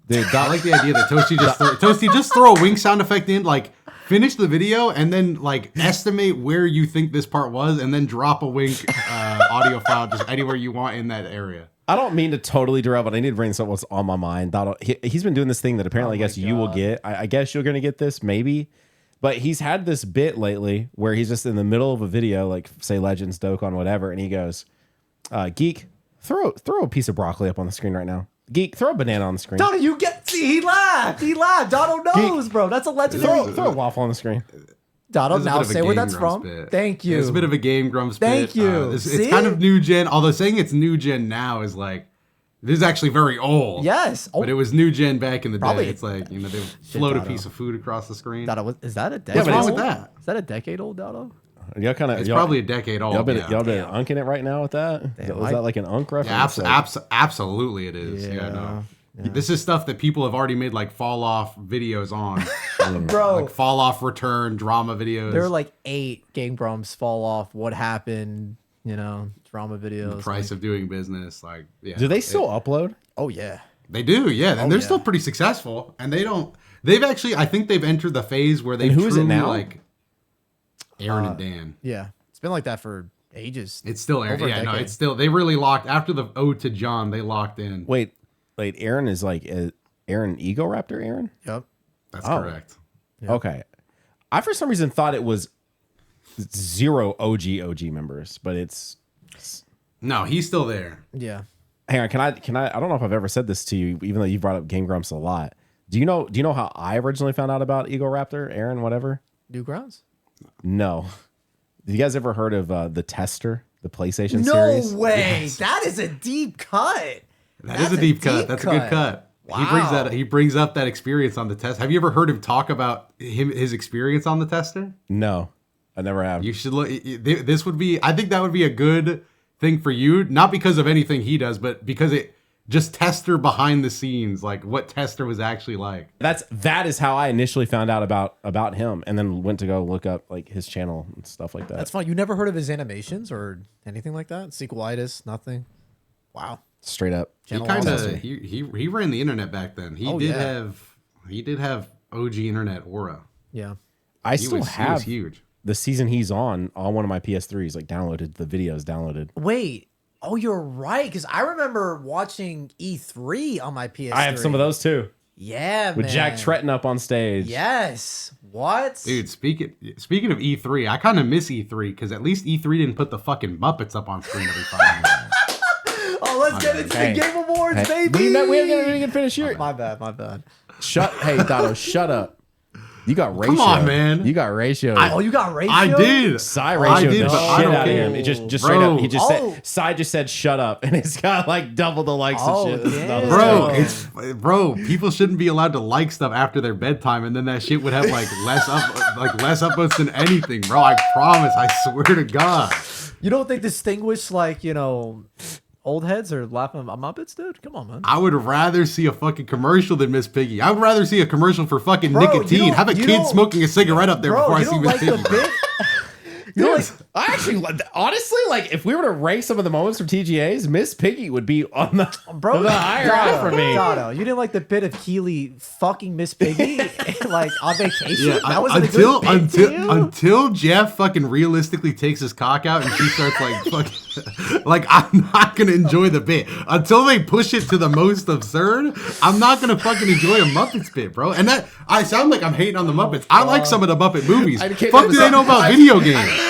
Speaker 1: Dude,
Speaker 2: I like the idea that Toasty just throw a wink sound effect in, like finish the video and then like estimate where you think this part was, and then drop a wink audio file just anywhere you want in that area.
Speaker 1: I don't mean to totally derail, but I need to bring something what's on my mind. He's been doing this thing that apparently I guess you will get. I guess you're going to get this, maybe. But he's had this bit lately where he's just in the middle of a video, like say Legends, Dokkan, whatever, and he goes, Geek, throw a piece of broccoli up on the screen right now. Geek, throw a banana on the screen.
Speaker 3: Dono, you get... See, he laughed. Dono knows, bro. That's a legendary...
Speaker 1: Throw a waffle on the screen.
Speaker 3: Dono,
Speaker 2: This is a
Speaker 3: now
Speaker 2: bit of a
Speaker 3: say where
Speaker 2: Game
Speaker 3: that's
Speaker 2: Grumps
Speaker 3: from.
Speaker 2: bit.
Speaker 3: Thank you.
Speaker 2: It's a bit of a Game Grumps bit.
Speaker 3: Thank you.
Speaker 2: It's
Speaker 3: See?
Speaker 2: kind of new gen, although saying it's new gen now is like, this is actually very old.
Speaker 3: Yes. Oh,
Speaker 2: But it was new gen back in the
Speaker 3: Probably.
Speaker 2: day. It's like, they would float a
Speaker 3: Dono.
Speaker 2: piece of food across the screen.
Speaker 3: Dono, is that a decade
Speaker 2: What's wrong
Speaker 3: old?
Speaker 2: with that?
Speaker 3: Is that a decade old, Dono?
Speaker 1: Y'all kind of
Speaker 2: It's probably a decade old.
Speaker 1: y'all been
Speaker 2: yeah.
Speaker 1: unking it right now with that.
Speaker 3: Damn,
Speaker 1: Was that like an unk reference?
Speaker 2: Yeah, absolutely it is. Yeah, no.
Speaker 3: Yeah.
Speaker 2: This is stuff that people have already made like fall off videos on.
Speaker 3: Bro,
Speaker 2: Like fall off return drama videos.
Speaker 3: there were like 8 Game Grumps fall off. What happened? Drama videos.
Speaker 2: the price of doing business. Like, yeah.
Speaker 1: Do they still upload?
Speaker 3: Oh, yeah.
Speaker 2: They do, yeah. And they're
Speaker 3: yeah.
Speaker 2: still pretty successful. And they've actually, I think they've entered the phase where they
Speaker 1: And who is it
Speaker 2: truly
Speaker 1: now?
Speaker 2: like Aaron and Dan.
Speaker 3: Yeah. It's been like that for ages.
Speaker 2: It's still Aaron.
Speaker 3: Over a
Speaker 2: Yeah, no,
Speaker 3: decade.
Speaker 2: it's still, they really locked, after the ode to John, they locked in.
Speaker 1: Wait, Aaron is like Aaron Ego Raptor Aaron?
Speaker 3: Yep.
Speaker 2: That's
Speaker 1: Oh.
Speaker 2: correct.
Speaker 1: Okay. I for some reason thought it was 0 OG members, but it's
Speaker 2: No, he's still there.
Speaker 3: Yeah.
Speaker 1: hang on, can I don't know if I've ever said this to you, even though you brought up Game Grumps a lot. Do you know how I originally found out about Ego Raptor, Aaron, whatever?
Speaker 3: Newgrounds?
Speaker 1: No. Have you guys ever heard of the Tester, the PlayStation
Speaker 3: No
Speaker 1: series?
Speaker 3: way. That is a deep cut.
Speaker 2: That is a deep cut. That's a good cut.
Speaker 3: Wow.
Speaker 2: He brings up that experience on the test. Have you ever heard him talk about his experience on the tester?
Speaker 1: No, I never have.
Speaker 2: You should look. This would be. I think that would be a good thing for you, not because of anything he does, but because it just Tester behind the scenes, like what Tester was actually like.
Speaker 1: That is how I initially found out about him, and then went to go look up like his channel and stuff like that.
Speaker 3: That's fine. You never heard of his animations or anything like that? Sequelitis? Nothing? Wow.
Speaker 1: Straight up.
Speaker 2: He
Speaker 3: Channel
Speaker 2: kind
Speaker 3: Lost.
Speaker 2: of he ran the internet back then. He
Speaker 3: Oh,
Speaker 2: did
Speaker 3: yeah.
Speaker 2: have OG internet aura.
Speaker 3: Yeah.
Speaker 1: I
Speaker 2: He
Speaker 1: still
Speaker 2: was
Speaker 1: have
Speaker 2: huge.
Speaker 1: the season he's on one of my PS3s, like downloaded, the videos downloaded.
Speaker 3: Wait. Oh, you're right. Because I remember watching E3 on my PS3.
Speaker 1: I have some of those too.
Speaker 3: Yeah,
Speaker 1: With
Speaker 3: man.
Speaker 1: Jack Tretton up on stage.
Speaker 3: Yes. What?
Speaker 2: Dude, speaking of E3, I kind of miss E3 because at least E3 didn't put the fucking Muppets up on screen every 5 minutes.
Speaker 3: Oh, let's get into
Speaker 1: Hey.
Speaker 3: the Game Awards,
Speaker 1: Hey,
Speaker 3: baby.
Speaker 1: we didn't get finish here.
Speaker 3: My bad.
Speaker 1: Hey, Dono, shut up. You got ratio.
Speaker 2: Come on, man.
Speaker 1: You got ratio.
Speaker 3: Oh, you got ratio?
Speaker 2: I did.
Speaker 1: Psy
Speaker 2: I
Speaker 1: ratio
Speaker 2: did,
Speaker 1: the
Speaker 2: but I
Speaker 1: shit
Speaker 2: don't
Speaker 1: out of
Speaker 2: care.
Speaker 1: him. It just
Speaker 2: Bro.
Speaker 1: straight up. He just
Speaker 3: Oh.
Speaker 1: said Psy just said shut up, and it's got like double the likes
Speaker 3: Oh,
Speaker 1: and shit.
Speaker 3: yeah.
Speaker 2: Bro, people shouldn't be allowed to like stuff after their bedtime, and then that shit would have like less upvotes than anything, bro. I promise. I swear to God.
Speaker 3: You don't think distinguished, like, old heads are laughing at Muppets, dude? Come on, man.
Speaker 2: I would rather see a fucking commercial than Miss Piggy. I would rather see a commercial for fucking
Speaker 3: Bro, you
Speaker 2: nicotine.
Speaker 3: don't-
Speaker 2: Have a
Speaker 3: you
Speaker 2: kid
Speaker 3: don't-
Speaker 2: smoking a cigarette up there
Speaker 3: Bro,
Speaker 2: before I
Speaker 3: you
Speaker 2: see
Speaker 3: don't
Speaker 2: Miss
Speaker 3: like
Speaker 2: Piggy.
Speaker 3: the bit? You know, like,
Speaker 1: I actually, honestly, like if we were to rank some of the moments from TGAs, Miss Piggy would be on the
Speaker 3: bro,
Speaker 1: the higher half for me.
Speaker 3: Dono, you didn't like the bit of Keely fucking Miss Piggy, like on vacation.
Speaker 2: Yeah,
Speaker 3: that wasn't a good bit to you?
Speaker 2: until Jeff fucking realistically takes his cock out and she starts like fucking like I'm not gonna enjoy the bit until they push it to the most absurd. I'm not gonna fucking enjoy a Muppets bit, bro. And that I sound like I'm hating on the Muppets. I like some of the Muppet movies.
Speaker 1: I can't-
Speaker 2: Fuck do they know about video games?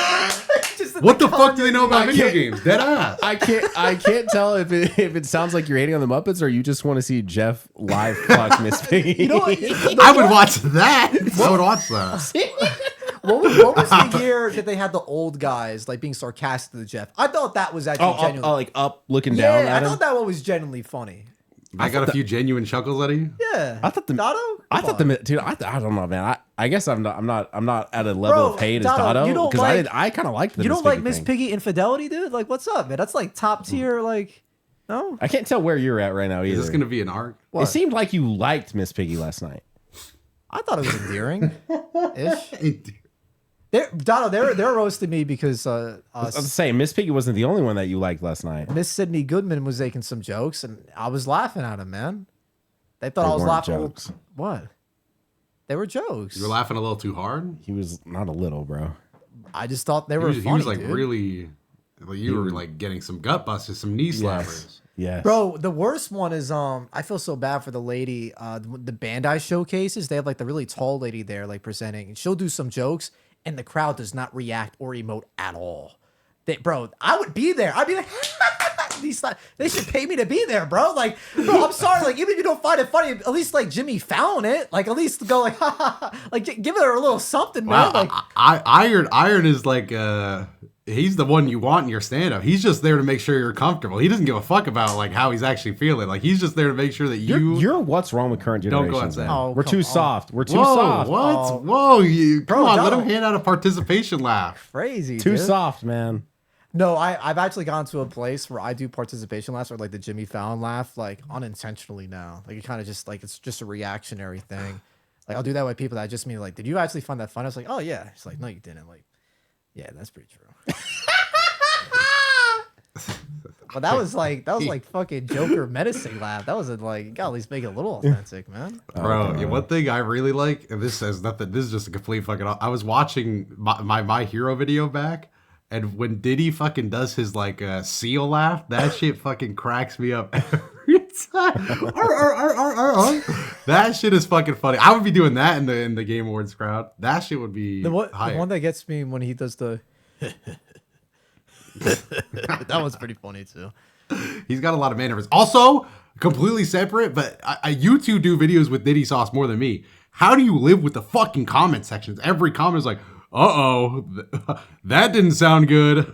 Speaker 3: Just
Speaker 2: What the fuck do they know about
Speaker 1: I
Speaker 2: video
Speaker 1: can't-
Speaker 2: games? Dead ass.
Speaker 1: I can't tell if it sounds like you're hating on the Muppets or you just want to see Jeff live fuck Miss Piggy.
Speaker 3: You know what?
Speaker 2: I would watch that. I would watch that.
Speaker 3: What was the year that they had the old guys like being sarcastic to Jeff? I thought that was actually genuinely.
Speaker 1: like up looking down
Speaker 3: Yeah,
Speaker 1: at
Speaker 3: I
Speaker 1: him.
Speaker 3: thought that one was genuinely funny.
Speaker 2: I got a few genuine chuckles out of you.
Speaker 3: Yeah,
Speaker 1: I thought the
Speaker 3: Dotto.
Speaker 1: I
Speaker 3: Come
Speaker 1: thought
Speaker 3: on.
Speaker 1: the dude. I don't know, man. I guess I'm not at a level
Speaker 3: Bro,
Speaker 1: of hate as
Speaker 3: Dotto, you
Speaker 1: Dotto
Speaker 3: don't
Speaker 1: because
Speaker 3: like-
Speaker 1: I kind of liked the
Speaker 3: You
Speaker 1: Miss
Speaker 3: don't like
Speaker 1: Piggy
Speaker 3: Miss
Speaker 1: thing.
Speaker 3: Piggy infidelity, dude? Like, what's up, man? That's like top tier. Like, no.
Speaker 1: I can't tell where you're at right now either.
Speaker 2: Is this gonna be an arc?
Speaker 3: What?
Speaker 1: It seemed like you liked Miss Piggy last night.
Speaker 3: I thought it was endearing. Ish. They're roasting me because
Speaker 1: I'm saying Miss Piggy wasn't the only one that you liked last night.
Speaker 3: Miss Sydney Goodman was making some jokes, and I was laughing at him, man. They thought
Speaker 1: They
Speaker 3: I was
Speaker 1: weren't
Speaker 3: laughing.
Speaker 1: jokes.
Speaker 3: What? They were jokes.
Speaker 2: You were laughing a little too hard.
Speaker 1: He was not a little, bro.
Speaker 3: I just thought they were funny,
Speaker 2: He was like
Speaker 3: dude.
Speaker 2: really. Like you were like getting some gut busters, some knee slappers.
Speaker 1: Yes.
Speaker 3: Bro, the worst one is I feel so bad for the lady. The Bandai showcases, they have like the really tall lady there, like presenting, and she'll do some jokes, and the crowd does not react or emote at all. Bro, I would be there. I'd be like, they should pay me to be there, bro. Like, bro, I'm sorry. Like, even if you don't find it funny, at least like Jimmy Fallon it. Like, at least go like, ha ha ha. Like, give her a little something, man.
Speaker 2: Wow,
Speaker 3: Like,
Speaker 2: Iron is like he's the one you want in your stand-up. He's just there to make sure you're comfortable. He doesn't give a fuck about like how he's actually feeling. Like he's just there to make sure that
Speaker 1: You're what's wrong with current
Speaker 2: Don't go
Speaker 1: generations,
Speaker 2: outside.
Speaker 1: man.
Speaker 3: Oh,
Speaker 1: We're
Speaker 3: come
Speaker 1: too
Speaker 3: on.
Speaker 1: soft. We're too
Speaker 2: Whoa,
Speaker 1: soft.
Speaker 2: what?
Speaker 3: Oh.
Speaker 2: Whoa, come
Speaker 3: Bro,
Speaker 2: on, let
Speaker 3: don't.
Speaker 2: him hand out a participation laugh.
Speaker 3: crazy,
Speaker 1: Too
Speaker 3: dude.
Speaker 1: soft, man.
Speaker 3: No, I've actually gone to a place where I do participation laughs or like the Jimmy Fallon laugh, like unintentionally now. Like it kind of just like it's just a reactionary thing. Like I'll do that with people that just mean like, did you actually find that funny? I was like, oh yeah. It's like, no, you didn't. Like, yeah, that's pretty true. But that was like fucking Joker menacing laugh. That wasn't like, you gotta at least make it a little authentic, man.
Speaker 2: Bro, yeah, one thing I really like, and this says nothing, this is just a complete fucking. I was watching my Hero video back, and when Diddy fucking does his like seal laugh, that shit fucking cracks me up every time. That shit is fucking funny. I would be doing that in the Game Awards crowd. That shit would be
Speaker 3: The
Speaker 2: higher.
Speaker 3: one that gets me when he does the that was pretty funny too.
Speaker 2: He's got a lot of mannerisms. Also, completely separate, but you two do videos with Diddy Sauce more than me. How do you live with the fucking comment sections? Every comment is like, uh-oh, that didn't sound good.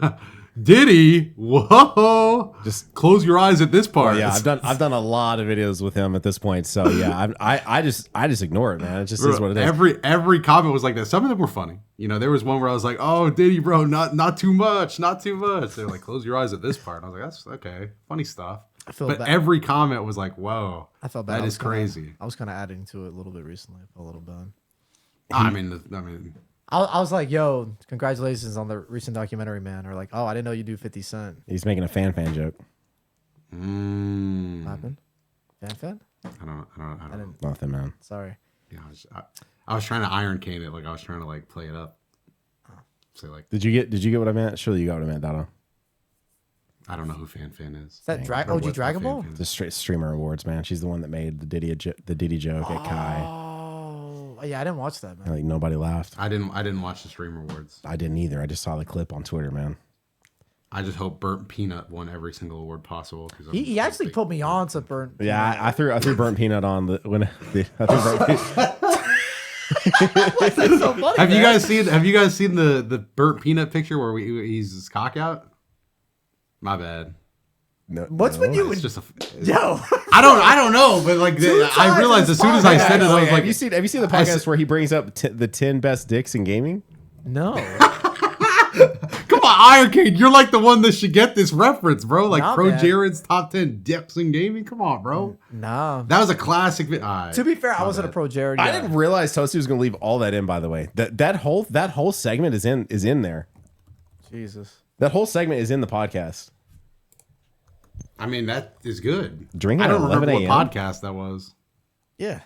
Speaker 2: Diddy, whoa. Just close your eyes at this part.
Speaker 1: Yeah, I've done a lot of videos with him at this point. So yeah, I just ignore it, man. It just is what it is.
Speaker 2: Every comment was like that. Some of them were funny. You know, there was one where I was like, "Oh, Diddy, bro, not too much, not too much." They're like, "Close your eyes at this part." I was like, "That's okay, funny stuff." But
Speaker 3: bad.
Speaker 2: every comment was like, "Whoa,
Speaker 3: I felt bad.
Speaker 2: that is crazy."
Speaker 3: I was kind of adding to it a little bit recently. I felt a little bad.
Speaker 2: I mean,
Speaker 3: I was like, yo, congratulations on the recent documentary, man. Or like, oh, I didn't know you do 50 Cent.
Speaker 1: He's making a fan joke.
Speaker 3: What happened? Fan?
Speaker 2: I don't.
Speaker 1: Nothing, man.
Speaker 3: Sorry.
Speaker 2: Yeah, I was trying to IronCane it. Like I was trying to like play it up. So like,
Speaker 1: Did you get what I meant? Surely you got what I meant, Dotto.
Speaker 2: I don't know who Fan is.
Speaker 3: Is that OG Dragon Ball?
Speaker 1: The straight streamer awards, man. She's the one that made the Diddy joke at Kai.
Speaker 3: Oh, yeah, I didn't watch that, man.
Speaker 1: And, like nobody laughed.
Speaker 2: I didn't watch the Stream Awards.
Speaker 1: I didn't either. I just saw the clip on Twitter, man.
Speaker 2: I just hope Burnt Peanut won every single award possible.
Speaker 3: He actually put me on to Burnt.
Speaker 1: Yeah, I threw Burnt Peanut on I threw Burnt Peanut.
Speaker 3: What's that so funny,
Speaker 2: Have
Speaker 3: man?
Speaker 2: you guys seen the Burnt Peanut picture where he's his cock out? My bad.
Speaker 1: No,
Speaker 3: What's when you
Speaker 2: It's
Speaker 3: would
Speaker 2: just a.
Speaker 3: yo?
Speaker 2: I don't know, but like I realized as soon as I said it, I was like,
Speaker 1: have you seen the podcast where he brings up the 10 best dicks in gaming?
Speaker 3: No.
Speaker 2: "Come on, IronCane, you're like the one that should get this reference, bro. Like
Speaker 3: Nah,
Speaker 2: Pro
Speaker 3: man.
Speaker 2: Jared's top 10 dicks in gaming. Come on, bro.
Speaker 3: Nah.
Speaker 2: That was a classic.
Speaker 3: To be fair, I wasn't a Pro Jared guy.
Speaker 1: I didn't realize Toasty was going to leave all that in. By the way, that whole segment is in there.
Speaker 3: Jesus.
Speaker 1: That whole segment is in the podcast.
Speaker 2: I mean, that is good.
Speaker 1: Drinking
Speaker 2: I don't
Speaker 1: at
Speaker 2: remember
Speaker 1: 11
Speaker 2: what
Speaker 1: a.m.?
Speaker 2: podcast that was.
Speaker 3: Yeah.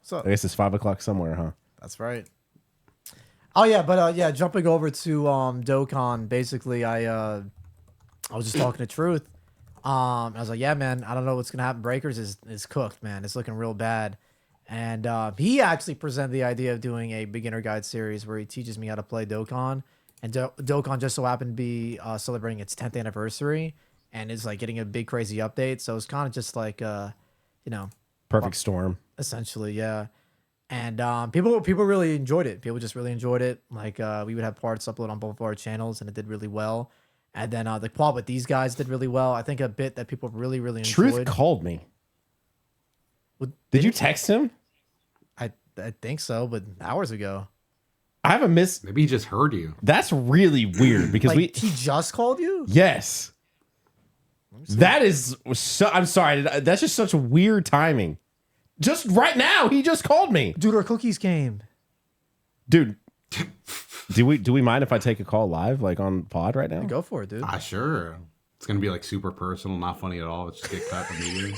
Speaker 3: So
Speaker 1: I guess it's 5 o'clock somewhere, huh?
Speaker 3: that's right. Oh yeah, but yeah, jumping over to Dokkan, basically I was just talking the truth. I was like, yeah, man, I don't know what's gonna happen. Breakers is cooked, man. It's looking real bad. And he actually presented the idea of doing a beginner guide series where he teaches me how to play Dokkan. And Dokkan just so happened to be celebrating its 10th anniversary and is like getting a big crazy update. So it's kind of just like
Speaker 1: Perfect storm.
Speaker 3: essentially, yeah. And people really enjoyed it. People just really enjoyed it. Like we would have parts upload on both of our channels, and it did really well. And then the quad with these guys did really well. I think a bit that people really enjoyed.
Speaker 1: Truth called me. Did you text him?
Speaker 3: I think so, but hours ago.
Speaker 1: I have a miss.
Speaker 2: Maybe he just heard you.
Speaker 1: That's really weird because
Speaker 3: Like he just called you.
Speaker 1: Yes. That is so. I'm sorry. That's just such weird timing. Just right now, he just called me,
Speaker 3: Dude, our cookies came.
Speaker 1: dude. Do we mind if I take a call live, like on pod right now?
Speaker 3: Go for it, dude.
Speaker 2: Sure. It's gonna be like super personal, not funny at all. It's just get cut immediately.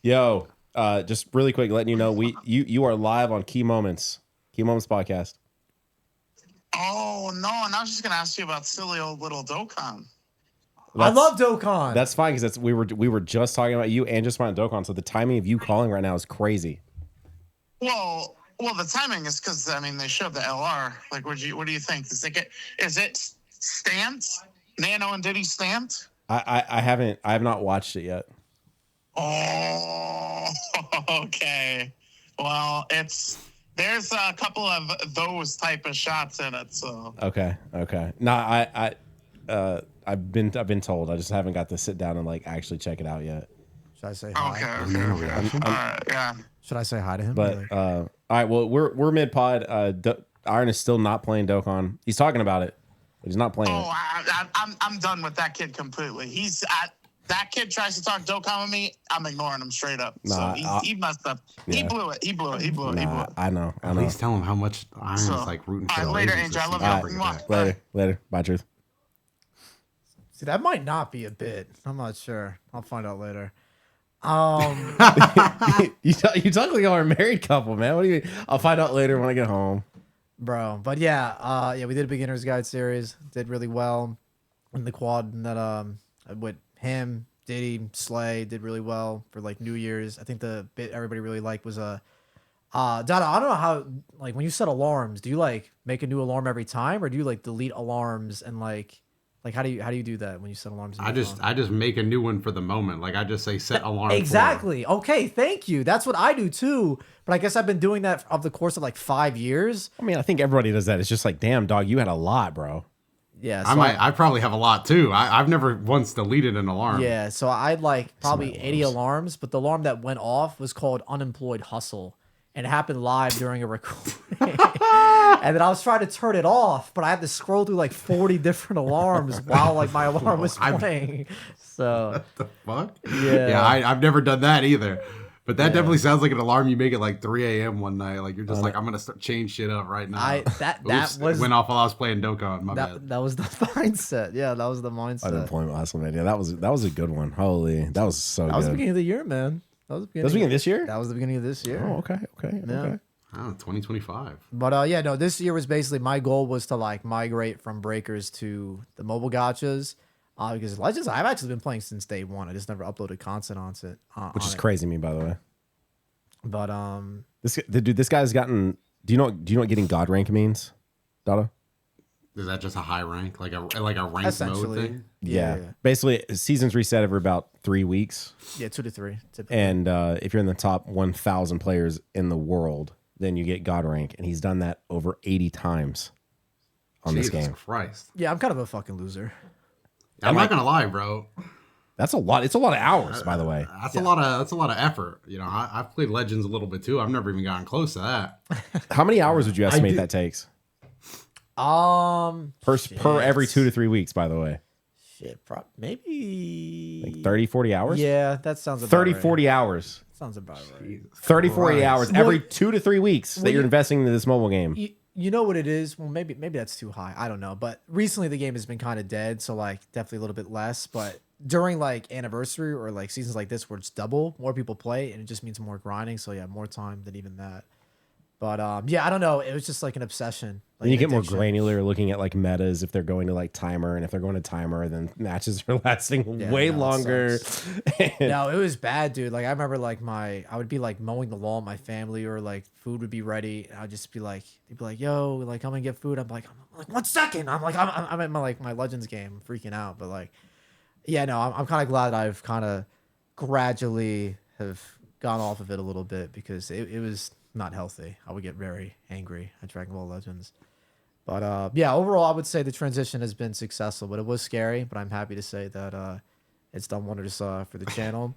Speaker 1: Yo, just really quick, letting you know you are live on Key Moments podcast.
Speaker 4: Oh no, and I was just gonna ask you about silly old little Dokkan.
Speaker 3: I love Dokkan.
Speaker 1: That's fine because we were just talking about you and just about Dokkan. So the timing of you calling right now is crazy.
Speaker 4: Well, the timing is because I mean they showed the LR. Like, what do you think? Is it stamped? Nano and Diddy stamped?
Speaker 1: I have not watched it yet.
Speaker 4: Oh, okay. Well, there's a couple of those type of shots in it. So
Speaker 1: Okay. No, I've been told. I just haven't got to sit down and like actually check it out yet.
Speaker 3: Should I say hi?
Speaker 4: okay. All right, yeah.
Speaker 3: Should I say hi to him?
Speaker 1: But all right, well we're mid pod. Iron is still not playing Dokkan. He's talking about it, but he's not playing it.
Speaker 4: I'm done with that kid completely. That kid tries to talk Dokkan with me. I'm ignoring him straight up.
Speaker 1: Nah,
Speaker 4: so he messed up.
Speaker 1: Yeah.
Speaker 4: He blew it. He blew it.
Speaker 1: I know.
Speaker 2: At least tell him how much Iron's like rooting for the
Speaker 4: later,
Speaker 2: Lakers.
Speaker 4: Angel. I love you.
Speaker 1: Later. Bye, Truth.
Speaker 3: See, that might not be a bit. I'm not sure. I'll find out later.
Speaker 1: You talk like you're a married couple, man. What do you? I'll find out later when I get home,
Speaker 3: bro. But yeah, we did a beginner's guide series. Did really well in the quad, and that with him, Diddy, Slay did really well for like New Year's. I think the bit everybody really liked was Dada. I don't know how, like, when you set alarms, do you like make a new alarm every time, or do you like delete alarms and like how do you do that when you set alarms?
Speaker 2: I just make a new one for the moment. Like I just say set alarm.
Speaker 3: Exactly. Okay, thank you. That's what I do too. But I guess I've been doing that of the course of like 5 years.
Speaker 1: I mean, I think everybody does that. It's just like, damn, dog, you had a lot, bro.
Speaker 3: Yeah,
Speaker 2: so I probably have a lot too. I've never once deleted an alarm.
Speaker 3: Yeah, so I had like probably 80 alarms, but the alarm that went off was called Unemployed Hustle. And it happened live during a recording. And then I was trying to turn it off, but I had to scroll through like 40 different alarms while like my alarm was playing. So
Speaker 2: what the fuck?
Speaker 3: Yeah.
Speaker 2: I've never done that either. But that definitely sounds like an alarm you make at like 3 a.m. one night. Like you're just like, I'm gonna start change shit up right now.
Speaker 3: That
Speaker 2: went off while I was playing Dokkan. My bad.
Speaker 3: That was the mindset. Yeah, that was the mindset.
Speaker 1: Unemployment last one, man. Yeah, that was a good one. Holy, that was so good.
Speaker 3: That was the beginning of the year, man. That was the beginning
Speaker 1: of this year?
Speaker 3: That was the beginning of this year.
Speaker 1: Oh, okay.
Speaker 3: Yeah.
Speaker 2: 2025.
Speaker 3: But this year was basically my goal was to like migrate from breakers to the mobile gachas. Because Legends, I've actually been playing since day one. I just never uploaded content on it.
Speaker 1: Which is crazy to me, by the way.
Speaker 3: But
Speaker 1: this guy's gotten. Do you know what getting God rank means, Dada?
Speaker 2: Is that just a high rank, like a ranked mode thing?
Speaker 1: Yeah. Basically, seasons reset every about 3 weeks.
Speaker 3: Yeah, 2 to 3. Typically.
Speaker 1: And if you're in the top 1,000 players in the world, then you get God rank, and he's done that over 80 times on this game.
Speaker 2: Christ.
Speaker 3: Yeah, I'm kind of a fucking loser.
Speaker 2: I'm not gonna lie, bro.
Speaker 1: That's a lot. It's a lot of hours, by the way.
Speaker 2: That's a lot of effort. You know, I've played Legends a little bit too. I've never even gotten close to that.
Speaker 1: How many hours would you estimate that takes? Per every 2 to 3 weeks, by the way.
Speaker 3: Shit, maybe
Speaker 1: like 30, 40 hours?
Speaker 3: Yeah, that sounds about
Speaker 1: 30,
Speaker 3: right.
Speaker 1: 40 hours.
Speaker 3: Sounds about right.
Speaker 1: 30, 40 hours every 2 to 3 weeks that you're investing into this mobile game.
Speaker 3: You know what it is? Well, maybe that's too high. I don't know. But recently the game has been kind of dead, so like definitely a little bit less. But during like anniversary or like seasons like this where it's double, more people play, and it just means more grinding. So yeah, more time than even that. But yeah, I don't know. It was just like an obsession. Like
Speaker 1: and you get more granular looking at like metas if they're going to like timer, and if they're going to timer, then matches are lasting way longer.
Speaker 3: No, it was bad, dude. Like I remember like I would be like mowing the lawn, my family, or like food would be ready, and I'd just be like, they'd be like, "Yo, like come and get food." I'm like 1 second. I'm at my Legends game, freaking out. But like, yeah, no, I'm kind of glad I've kind of gradually have gone off of it a little bit because it was not healthy. I would get very angry at Dragon Ball Legends. But yeah, overall, I would say the transition has been successful, but it was scary. But I'm happy to say that it's done wonders for the channel.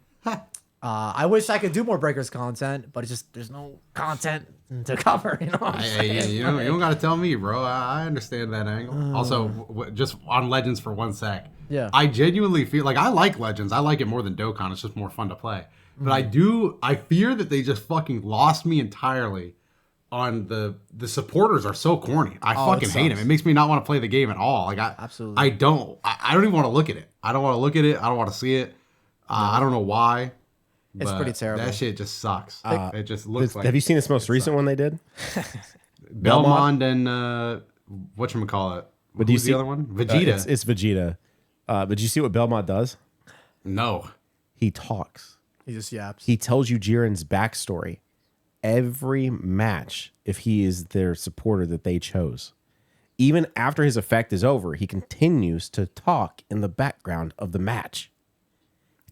Speaker 3: I wish I could do more Breakers content, but it's just there's no content to cover. You know what I'm saying?
Speaker 2: You don't got to tell me, bro. I understand that angle. Also, just on Legends for 1 sec.
Speaker 3: Yeah.
Speaker 2: I genuinely feel like I like Legends. I like it more than Dokkan. It's just more fun to play. But I fear that they just fucking lost me entirely on the supporters are so corny. I
Speaker 3: Oh, it
Speaker 2: fucking hate them.
Speaker 3: sucks.
Speaker 2: It makes me not want to play the game at all. Like
Speaker 3: Absolutely.
Speaker 2: I don't even want to look at it. I don't want to look at it. I don't want to see it. I don't know why.
Speaker 3: It's
Speaker 2: but
Speaker 3: pretty terrible.
Speaker 2: That shit just sucks. It just looks like.
Speaker 1: Have you seen this most recent one they did?
Speaker 2: Belmont and whatchamacallit?
Speaker 1: But do you
Speaker 2: Who's
Speaker 1: see
Speaker 2: the other one? Vegeta.
Speaker 1: It's Vegeta. But do you see what Belmont does?
Speaker 2: No.
Speaker 1: He talks.
Speaker 3: He just yaps.
Speaker 1: He tells you Jiren's backstory every match if he is their supporter that they chose. Even after his effect is over, he continues to talk in the background of the match.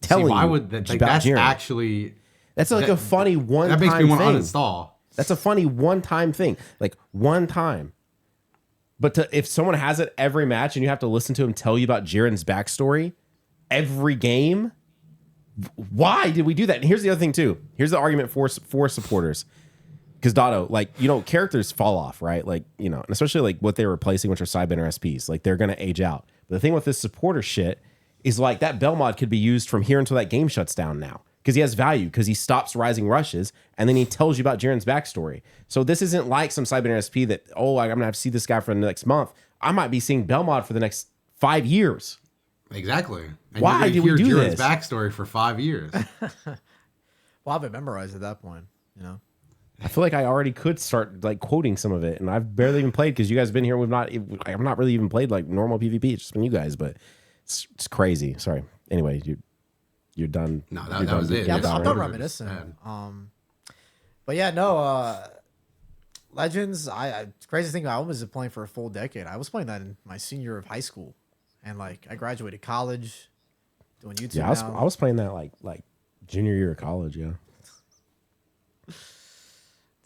Speaker 1: Telling
Speaker 2: why
Speaker 1: you
Speaker 2: would that? Like,
Speaker 1: about
Speaker 2: that's
Speaker 1: Jiren.
Speaker 2: actually.
Speaker 1: That's like a funny one-time
Speaker 2: That makes me want to
Speaker 1: thing.
Speaker 2: uninstall.
Speaker 1: That's a funny one-time thing. Like one time. But if someone has it every match and you have to listen to him tell you about Jiren's backstory every game, why did we do that? And here's the other thing too. Here's the argument for supporters. Because Dotto, like, you know, characters fall off, right? Like, you know, and especially like what they're replacing, which are Sidebender SPs. Like, they're going to age out. But the thing with this supporter shit is like that Belmod could be used from here until that game shuts down now. Because he has value, because he stops rising rushes, and then he tells you about Jiren's backstory. So this isn't like some Sidebender SP that, oh, I'm going to have to see this guy for the next month. I might be seeing Belmod for the next 5 years.
Speaker 2: Exactly. And
Speaker 1: Why
Speaker 2: you're
Speaker 1: did we
Speaker 2: gonna
Speaker 1: do
Speaker 2: hear Jiren's
Speaker 1: this?
Speaker 2: backstory for 5 years.
Speaker 3: Well, I've been memorized at that point, you know.
Speaker 1: I feel like I already could start like quoting some of it, and I've barely even played because you guys have been here. I've not really even played like normal PvP. It's just been you guys, but it's crazy. Sorry. Anyway, you're done.
Speaker 2: No,
Speaker 1: You're
Speaker 2: that
Speaker 1: done.
Speaker 2: was it.
Speaker 3: Yeah,
Speaker 2: Yeah,
Speaker 3: I'm
Speaker 2: so
Speaker 3: done
Speaker 2: we're
Speaker 3: reminiscing.
Speaker 2: bad.
Speaker 3: But yeah, no. Legends. It's crazy thing. I was playing for a full decade. I was playing that in my senior year of high school, and like I graduated college, doing YouTube.
Speaker 1: Yeah,
Speaker 3: now.
Speaker 1: I was playing that like junior year of college. Yeah.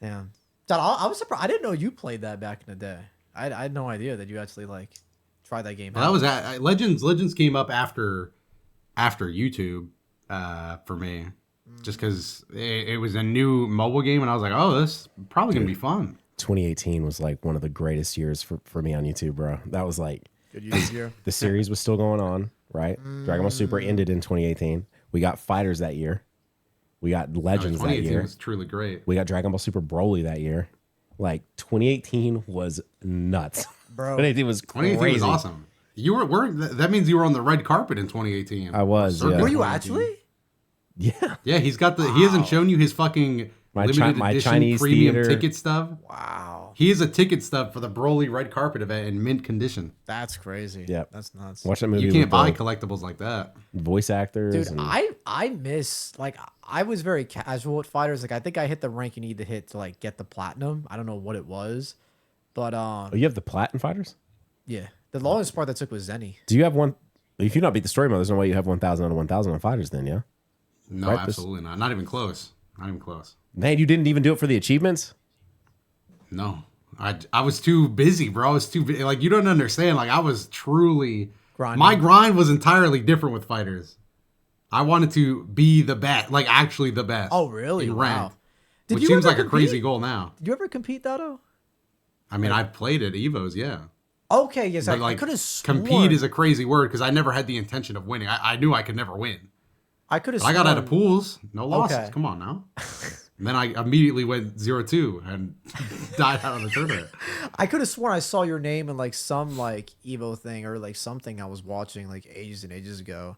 Speaker 3: Damn. Dad, I was surprised. I didn't know you played that back in the day. I had no idea that you actually like tried that game.
Speaker 2: Well, that was at Legends. Legends came up after YouTube for me, just because it was a new mobile game, and I was like, oh, this is probably gonna be fun.
Speaker 1: 2018 was like one of the greatest years for me on YouTube, bro. That was like
Speaker 3: good YouTube year.
Speaker 1: the series was still going on, right? Dragon Ball Super ended in 2018. We got Fighters that year. We got Legends that
Speaker 2: 2018
Speaker 1: year.
Speaker 2: was truly great.
Speaker 1: We got Dragon Ball Super Broly that year. Like 2018 was nuts.
Speaker 3: Bro.
Speaker 1: 2018 was crazy.
Speaker 2: 2018 was awesome. You were that means you were on the red carpet in 2018.
Speaker 1: I was,
Speaker 2: Circa
Speaker 1: yeah.
Speaker 3: Were you
Speaker 2: 2018.
Speaker 3: actually?
Speaker 1: Yeah.
Speaker 2: Yeah, he's got the. He hasn't shown you his fucking
Speaker 1: My
Speaker 2: limited edition
Speaker 1: Chinese
Speaker 2: premium
Speaker 1: theater.
Speaker 2: ticket stub.
Speaker 3: Wow.
Speaker 2: He is a ticket stub for the Broly red carpet event in mint condition.
Speaker 3: That's crazy.
Speaker 1: Yep.
Speaker 3: That's nuts.
Speaker 1: Watch that movie.
Speaker 2: You can't
Speaker 1: with
Speaker 2: buy
Speaker 1: the
Speaker 2: collectibles like that.
Speaker 1: voice actors.
Speaker 3: Dude,
Speaker 1: and
Speaker 3: I miss like I was very casual with fighters. Like I think I hit the rank you need to hit to like get the platinum. I don't know what it was, but
Speaker 1: Oh, you have the Platin Fighters?
Speaker 3: yeah, the longest part that took was Zenny.
Speaker 1: Do you have one? If you not beat the story mode, there's no way you have 1,000 out of 1,000 on Fighters then, yeah?
Speaker 2: No,
Speaker 1: Right,
Speaker 2: absolutely not. Not even close. Not even close.
Speaker 1: Man, you didn't even do it for the achievements?
Speaker 2: No, I was too busy, bro. I was too like you don't understand. Like I was truly
Speaker 3: Grinding.
Speaker 2: my grind was entirely different with fighters. I wanted to be the best, like actually the best.
Speaker 3: Oh, really?
Speaker 2: In
Speaker 3: Wow.
Speaker 2: rank,
Speaker 3: Did
Speaker 2: which
Speaker 3: you
Speaker 2: seems
Speaker 3: ever
Speaker 2: like a crazy
Speaker 3: compete?
Speaker 2: goal now.
Speaker 3: Did you ever compete, Dotto?
Speaker 2: I mean, I've played at Evos, yeah.
Speaker 3: Okay, yes,
Speaker 2: But
Speaker 3: I
Speaker 2: like,
Speaker 3: could have
Speaker 2: compete is a crazy word because I never had the intention of winning. I knew I could never win.
Speaker 3: I could have.
Speaker 2: I got out of pools, no losses.
Speaker 3: Okay.
Speaker 2: Come on now. And then I immediately went 0-2 and died out of the tournament.
Speaker 3: I could have sworn I saw your name in like some like Evo thing or like something I was watching like ages and ages ago.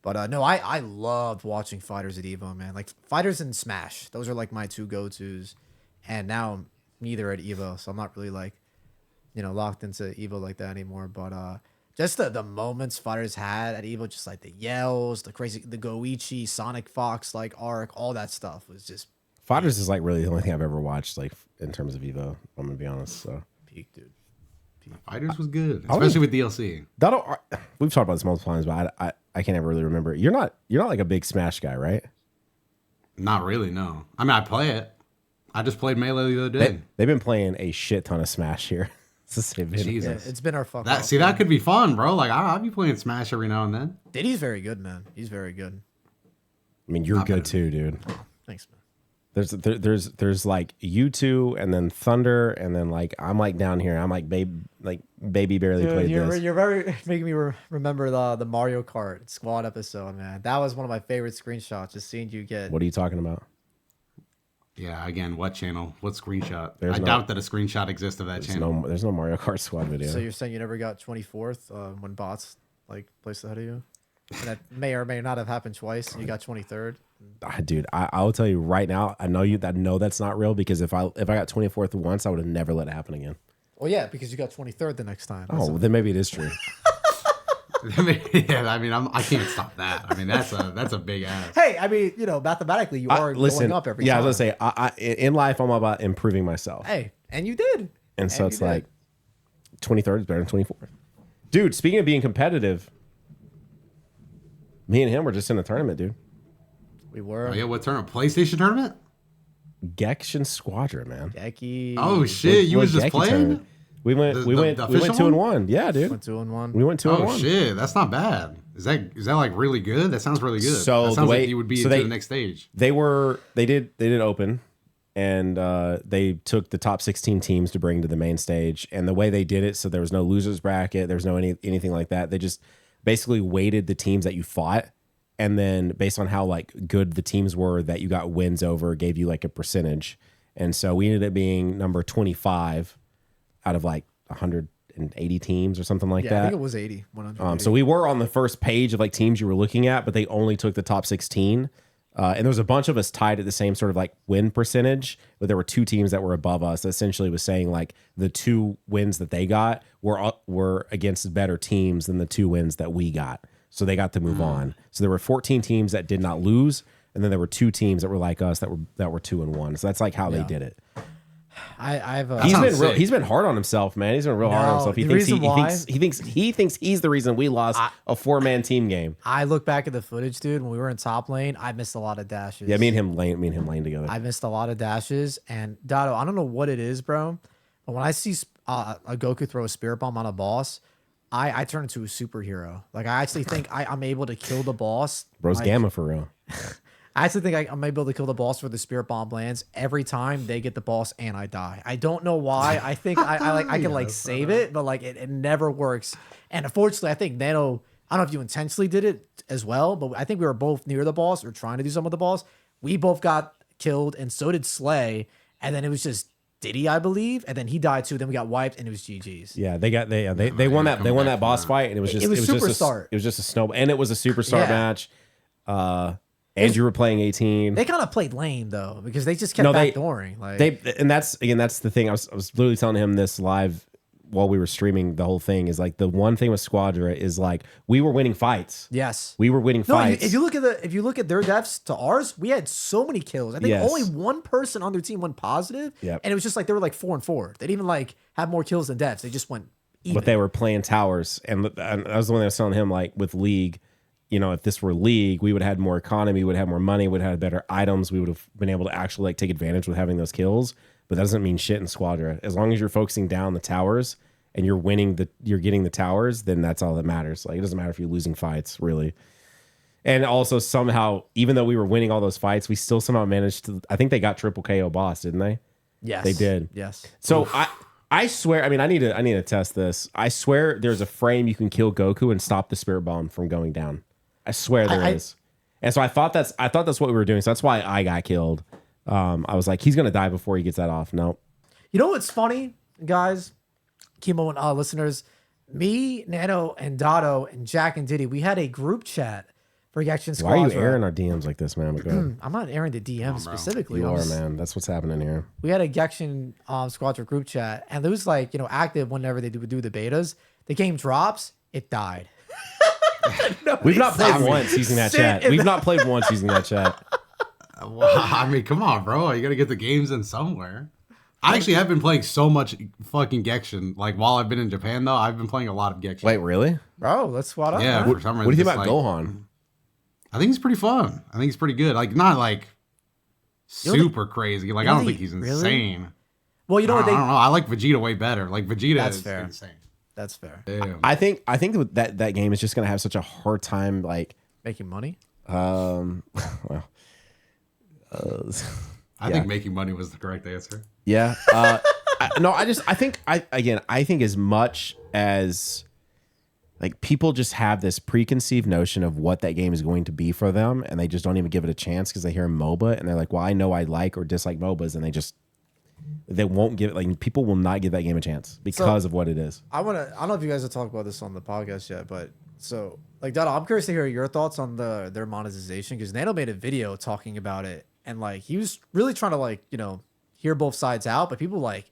Speaker 3: But no, I loved watching fighters at Evo, man. Like fighters and Smash, those are like my two go-tos. And now I'm neither at Evo, so I'm not really like, locked into Evo like that anymore. But just the moments fighters had at Evo, just like the yells, the Goichi, Sonic Fox like arc, all that stuff was just
Speaker 1: Fighters is like really the only thing I've ever watched, like in terms of Evo. I'm gonna be honest. So
Speaker 3: peak, dude.
Speaker 2: Fighters was good, especially with DLC.
Speaker 1: we've talked about this multiple times, but I can't ever really remember. You're not like a big Smash guy, right?
Speaker 2: Not really, no. I mean, I play it. I just played Melee the other day.
Speaker 1: They've been playing a shit ton of Smash here. It's the same video.
Speaker 2: Jesus.
Speaker 3: It's been our fuck.
Speaker 2: That that could be fun, bro. Like I'll be playing Smash every now and then.
Speaker 3: Diddy's very good, man. He's very good.
Speaker 1: I mean, you're
Speaker 2: Not
Speaker 1: good
Speaker 2: better
Speaker 1: too, dude.
Speaker 3: Thanks, man.
Speaker 1: There's like you two, and then Thunder, and then like I'm like down here. I'm like baby barely played this.
Speaker 3: You're very making me remember the Mario Kart squad episode, man. That was one of my favorite screenshots. Just seeing you get.
Speaker 1: What are you talking about?
Speaker 2: Yeah, again, what channel? What screenshot?
Speaker 1: There's
Speaker 2: I doubt that a screenshot exists of that channel.
Speaker 1: There's no Mario Kart Squad video.
Speaker 3: So you're saying you never got 24th when bots like placed ahead of you? And that may or may not have happened twice. And you got 23rd.
Speaker 1: Dude, I will tell you right now. I know that's not real because if I got 24th once, I would have never let it happen again.
Speaker 3: Well, yeah, because you got 23rd the next time.
Speaker 1: Oh, then maybe it is true.
Speaker 2: Yeah, I mean, I can't stop that. I mean, that's a big ass.
Speaker 3: Hey, I mean, mathematically, you are going up every time.
Speaker 1: Yeah, I was gonna say, in life, I'm all about improving myself.
Speaker 3: Hey, and you did.
Speaker 1: And so it's like 23rd is better than 24th. Dude, speaking of being competitive, me and him were just in a tournament, dude.
Speaker 3: We were.
Speaker 2: Oh, yeah, what tournament? PlayStation tournament?
Speaker 1: Gekshin Squadron, man.
Speaker 3: Gecky.
Speaker 2: Oh shit, you was just
Speaker 1: Gekki
Speaker 2: playing?
Speaker 1: tournament. We went 2-1. Yeah, dude.
Speaker 3: Went 2-1.
Speaker 1: We went 2-1.
Speaker 2: Oh shit, that's not bad. Is that like really good? That sounds really good.
Speaker 1: So
Speaker 2: that sounds like you would be into the next stage.
Speaker 1: They did open, and they took the top 16 teams to bring to the main stage. And the way they did it, so there was no losers bracket, there was no anything like that. They just basically weighted the teams that you fought, and then based on how like good the teams were that you got wins over, gave you like a percentage. And so we ended up being number 25 out of like 180 teams or something like that.
Speaker 3: I think it was 80. 180.
Speaker 1: So we were on the first page of like teams you were looking at, but they only took the top 16. And there was a bunch of us tied at the same sort of like win percentage, but there were two teams that were above us. That essentially was saying like the two wins that they got were against better teams than the two wins that we got. So they got to move on. So there were 14 teams that did not lose, and then there were two teams that were like us that were 2-1. So that's like how they did it. He's been hard on himself, man. He's been real hard on himself. He thinks he's the reason we lost a 4-man team game.
Speaker 3: I look back at the footage, dude. When we were in top lane, I missed a lot of dashes.
Speaker 1: Yeah, me and him lane together.
Speaker 3: I missed a lot of dashes, and Dotto, I don't know what it is, bro, but when I see a Goku throw a spirit bomb on a boss, I turn into a superhero. Like I actually think I'm able to kill the boss.
Speaker 1: Bro's
Speaker 3: like,
Speaker 1: Gamma for real.
Speaker 3: I actually think I'm able to kill the boss where the spirit bomb lands every time they get the boss and I die. I don't know why. I think I can like save it, but like it never works. And unfortunately, I think Nano, I don't know if you intentionally did it as well, but I think we were both near the boss or trying to do some of the boss. We both got killed, and so did Slay. And then it was just Diddy, I believe, and then he died too. Then we got wiped, and it was GG's.
Speaker 1: Yeah, they won that boss fight, and it was just a snow, and it was a super start match. And you were playing 18.
Speaker 3: They kind of played lame though, because they just kept backdooring.
Speaker 1: That's the thing. I was literally telling him this live while we were streaming the whole thing. Is like the one thing with Squadra is like we were winning fights.
Speaker 3: Yes,
Speaker 1: we were winning fights.
Speaker 3: If you look at their deaths to ours, we had so many kills. I think only one person on their team went positive, and it was just like they were like 4-4. They didn't even like have more kills than deaths. They just went even.
Speaker 1: But they were playing towers, and I was the one that was telling him like with League. You know, if this were League, we would have had more economy, we would have more money, would have had better items. We would have been able to actually like take advantage with having those kills. But that doesn't mean shit in Squadra. As long as you're focusing down the towers and you're getting the towers, then that's all that matters. Like it doesn't matter if you're losing fights, really. And also somehow, even though we were winning all those fights, we still somehow managed to. I think they got triple KO boss, didn't they?
Speaker 3: Yes,
Speaker 1: they did.
Speaker 3: Yes.
Speaker 1: So I swear. I mean, I need to test this. I swear, there's a frame you can kill Goku and stop the spirit bomb from going down. I swear there is. And so I thought that's what we were doing. So that's why I got killed. I was like, he's gonna die before he gets that off. Nope.
Speaker 3: You know what's funny, guys? Kimo and listeners, me, Nano, and Dotto, and Jack and Diddy, we had a group chat for Gekshin Squadra.
Speaker 1: Why are you airing our DMs like this, man?
Speaker 3: I'm not airing the DM specifically.
Speaker 1: You are, man. That's what's happening here.
Speaker 3: We had a Gekshin Squadra group chat, and it was like, active whenever they do the betas. The game drops, it died.
Speaker 1: We've not played once using that chat. We've not played once using that chat.
Speaker 2: Well, I mean, come on, bro. You got to get the games in somewhere. I actually have been playing so much fucking Gekshin. Like, while I've been in Japan, though, I've been playing a lot of Gekshin.
Speaker 1: Wait, really?
Speaker 3: Bro, let's squad up.
Speaker 2: Yeah, for some reason.
Speaker 1: What do you think about Gohan?
Speaker 2: I think he's pretty fun. I think he's pretty good. Like, not like super crazy. Like, I don't think he's insane.
Speaker 3: Well, you know what?
Speaker 2: I don't know. I like Vegeta way better. Like, Vegeta is insane.
Speaker 3: That's fair.
Speaker 2: Damn.
Speaker 1: I think that game is just gonna have such a hard time like
Speaker 3: making money.
Speaker 2: I think making money was the correct answer.
Speaker 1: Yeah. I think as much as like people just have this preconceived notion of what that game is going to be for them, and they just don't even give it a chance because they hear MOBA and they're like, well, I know I like or dislike MOBAs, and they won't give it, like people will not give that game a chance because of what it is.
Speaker 3: I don't know if you guys have talked about this on the podcast yet, but so like Dada, I'm curious to hear your thoughts on their monetization, because Nano made a video talking about it, and like he was really trying to like, you know, hear both sides out, but people like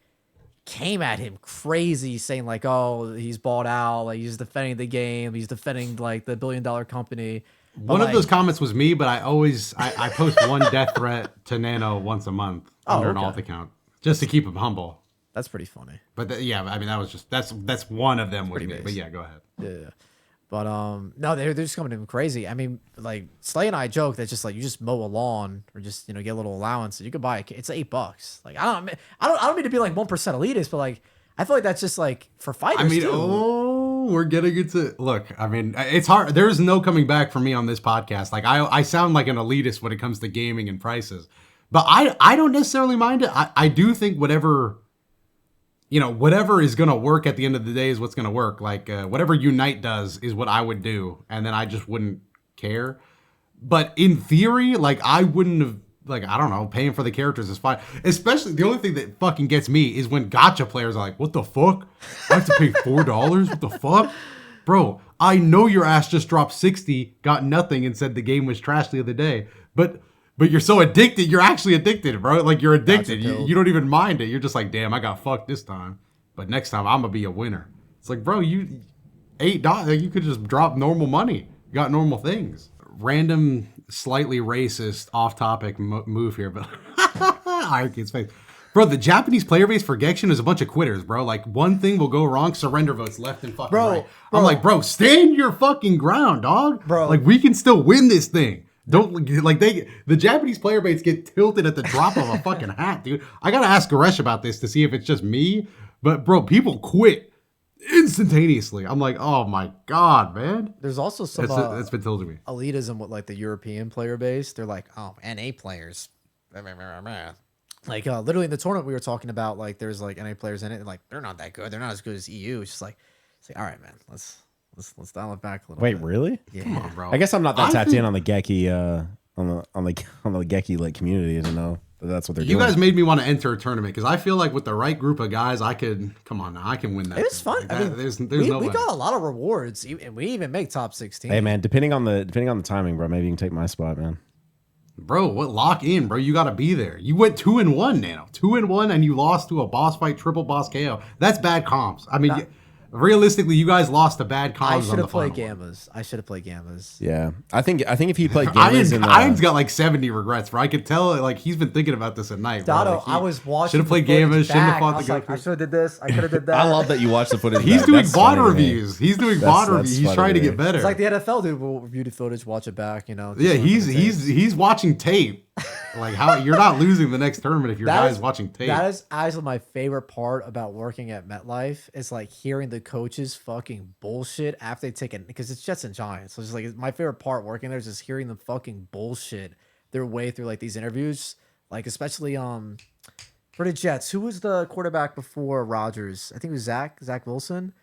Speaker 3: came at him crazy saying like, oh, he's bought out, like he's defending the game, he's defending like the $1 billion company.
Speaker 2: One of those comments was me, but I post one death threat to Nano once a month under an alt account just to keep him humble.
Speaker 3: That's pretty funny.
Speaker 2: But yeah, I mean that was just that's one of them with me.
Speaker 3: Base.
Speaker 2: But yeah, go ahead.
Speaker 3: Yeah. But no, they're just coming at him crazy. I mean, like Slay and I joke that just like you just mow a lawn or just, you know, get a little allowance and you could buy it's $8. Like I don't mean to be like 1% elitist, but like I feel like that's just like for fighters.
Speaker 2: I mean,
Speaker 3: too.
Speaker 2: we're getting into look. I mean, it's hard. There's no coming back for me on this podcast. Like I sound like an elitist when it comes to gaming and prices, but I don't necessarily mind it. I do think whatever is going to work at the end of the day is what's going to work. Like whatever Unite does is what I would do. And then I just wouldn't care. But in theory, like I wouldn't have, like, I don't know, paying for the characters is fine. Especially the only thing that fucking gets me is when gacha players are like, what the fuck? I have to pay $4? What the fuck? Bro, I know your ass just dropped 60, got nothing, and said the game was trash the other day. But you're so addicted. You're actually addicted, bro. Like, you're addicted. You don't even mind it. You're just like, damn, I got fucked this time. But next time, I'm going to be a winner. It's like, bro, you $8, like, you could just drop normal money. You got normal things. Random, slightly racist, off-topic move here, but IronCane's face. Bro, the Japanese player base for Genshin is a bunch of quitters, bro. Like, one thing will go wrong, surrender votes left and fucking right. I'm like, bro, stand your fucking ground, dog.
Speaker 3: Bro.
Speaker 2: Like, we can still win this thing. Don't, like, the Japanese player base get tilted at the drop of a fucking hat, dude. I gotta ask Goresh about this to see if it's just me, but, bro, people quit instantaneously. I'm like, oh my God, man.
Speaker 3: There's also some
Speaker 2: that's been told to me.
Speaker 3: elitism with like the European player base. They're like, oh, NA players. Like literally in the tournament we were talking about, like there's like NA players in it, and like they're not that good. They're not as good as EU. It's just like, all right, man, let's dial it back a little bit.
Speaker 1: Wait, really?
Speaker 3: Yeah.
Speaker 2: Come on, bro.
Speaker 1: I guess I'm not that tapped in on the Geki on the Geki like community to know that that's what they're doing.
Speaker 2: You guys made me want to enter a tournament because I feel like with the right group of guys, I can win that.
Speaker 3: It's fun.
Speaker 2: Like
Speaker 3: I mean,
Speaker 2: there's
Speaker 3: we
Speaker 2: no way.
Speaker 3: got a lot of rewards, and we even make top 16.
Speaker 1: Hey man, depending on the timing, bro, maybe you can take my spot, man.
Speaker 2: Bro, what lock in, bro? You got to be there. You went 2-1, Nano. 2-1, and you lost to a boss fight, triple boss KO. That's bad comps. I mean, realistically, you guys lost to bad comps.
Speaker 3: I should have played Gammas.
Speaker 1: Yeah, I think if he played Gammas,
Speaker 2: Iron's got like 70 regrets, bro. I could tell, like he's been thinking about this at night.
Speaker 3: Dotto,
Speaker 2: like,
Speaker 3: I was watching.
Speaker 2: Should have played Gammas. Shouldn't have fought the
Speaker 3: Goku. I should have did this. I could have did that.
Speaker 1: I love that you watched the footage.
Speaker 2: He's doing
Speaker 1: That's
Speaker 2: VOD
Speaker 1: funny to me.
Speaker 2: reviews. He's doing VOD reviews. He's trying to get better.
Speaker 3: It's like the NFL dude will review the footage, watch it back. You know.
Speaker 2: Yeah, he's watching tape. Like how you're not losing the next tournament if your guy's watching tape.
Speaker 3: That is actually my favorite part about working at MetLife. Is like hearing the coaches fucking bullshit after they take it, because it's Jets and Giants. So it's like my favorite part working there is just hearing them fucking bullshit their way through like these interviews. Like especially for the Jets, who was the quarterback before Rodgers? I think it was Zach Wilson.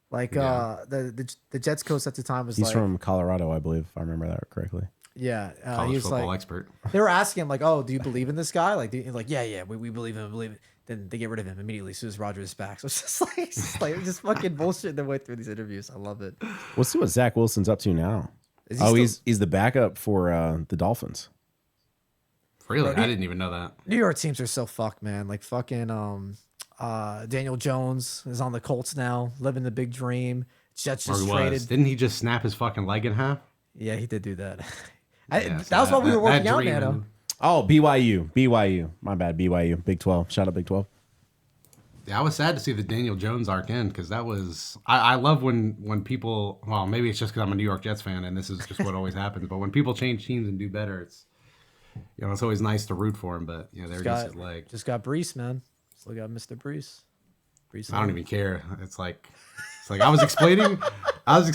Speaker 3: Like the Jets coach at the time was
Speaker 1: He's from Colorado, I believe, if I remember that correctly.
Speaker 3: Yeah,
Speaker 2: college
Speaker 3: he was
Speaker 2: football
Speaker 3: like,
Speaker 2: expert.
Speaker 3: They were asking him like, "Oh, do you believe in this guy?" Like, yeah, we believe him, believe it. Then they get rid of him immediately as soon as Rodgers is back. So it's just fucking bullshit their way through these interviews. I love it.
Speaker 1: We'll see what Zach Wilson's up to now. He's the backup for the Dolphins.
Speaker 2: Really, I didn't even know that.
Speaker 3: New York teams are so fucked, man. Like fucking Daniel Jones is on the Colts now, living the big dream. Jets just traded.
Speaker 2: Didn't he just snap his fucking leg in half?
Speaker 3: Yeah, he did do that. That was what we were working out, Nano.
Speaker 1: Oh, BYU. My bad, BYU. Big 12. Shout out Big 12.
Speaker 2: Yeah, I was sad to see the Daniel Jones arc end because that was. I love when people. Well, maybe it's just because I'm a New York Jets fan and this is just what always happens. But when people change teams and do better, it's it's always nice to root for him. But there goes his leg.
Speaker 3: Just got Brees, man. Still got Mr. Brees.
Speaker 2: I don't even care. It's like I was explaining. I was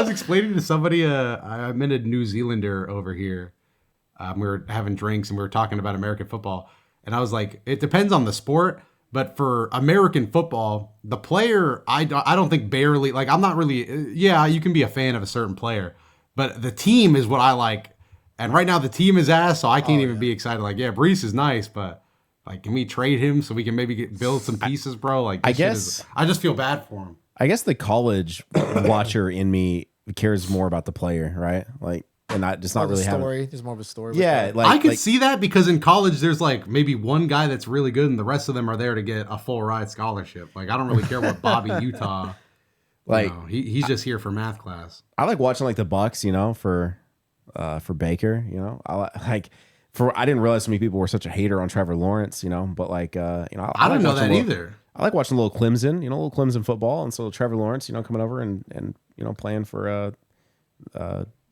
Speaker 2: explaining to somebody. I met a New Zealander over here. We were having drinks and we were talking about American football. And I was like, it depends on the sport, But for American football, the player, I don't think barely, like, I'm not really, yeah, you can be a fan of a certain player, but the team is what I like. And right now the team is ass, so I can't even be excited. Like, yeah, Brees is nice, but like, can we trade him so we can maybe build some pieces, bro? Like,
Speaker 1: I guess
Speaker 2: I just feel bad for him.
Speaker 1: I guess the college watcher in me cares more about the player, right? Like, and not just not really
Speaker 3: story.
Speaker 1: having.
Speaker 3: There's more of a story.
Speaker 1: Yeah, like
Speaker 2: I could see that because in college there's like maybe one guy that's really good and the rest of them are there to get a full ride scholarship. Like, I don't really care what Bobby Utah,
Speaker 1: like
Speaker 2: he's just here for math class.
Speaker 1: I like watching like the Bucks, for Baker, I didn't realize so many people were such a hater on Trevor Lawrence, but like
Speaker 2: I didn't
Speaker 1: like
Speaker 2: know that
Speaker 1: little,
Speaker 2: either.
Speaker 1: I like watching a little Clemson, little Clemson football, and so Trevor Lawrence, coming over and playing for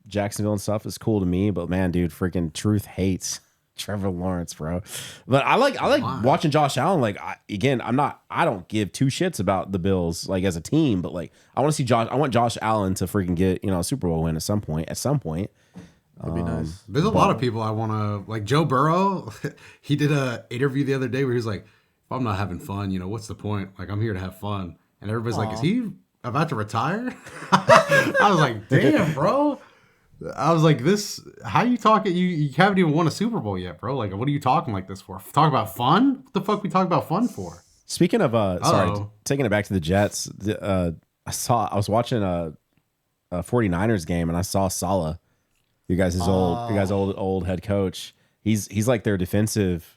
Speaker 1: Jacksonville and stuff is cool to me. But man, dude, freaking truth hates Trevor Lawrence, bro. But I like watching Josh Allen. Like, I don't give two shits about the Bills like as a team, but like I want Josh Allen to freaking get a Super Bowl win at some point.
Speaker 3: That'd be nice.
Speaker 2: There's a lot of people I want to, like Joe Burrow. He did a interview the other day where he was like, if I'm not having fun, what's the point? Like, I'm here to have fun. And everybody's like, is he about to retire? I was like, damn, bro. I was like, how you talking? You haven't even won a Super Bowl yet, bro. Like, what are you talking like this for? Talk about fun? What the fuck we talk about fun for?
Speaker 1: Speaking of, taking it back to the Jets, I was watching a 49ers game and I saw Saleh, you guys' old head coach. He's like their defensive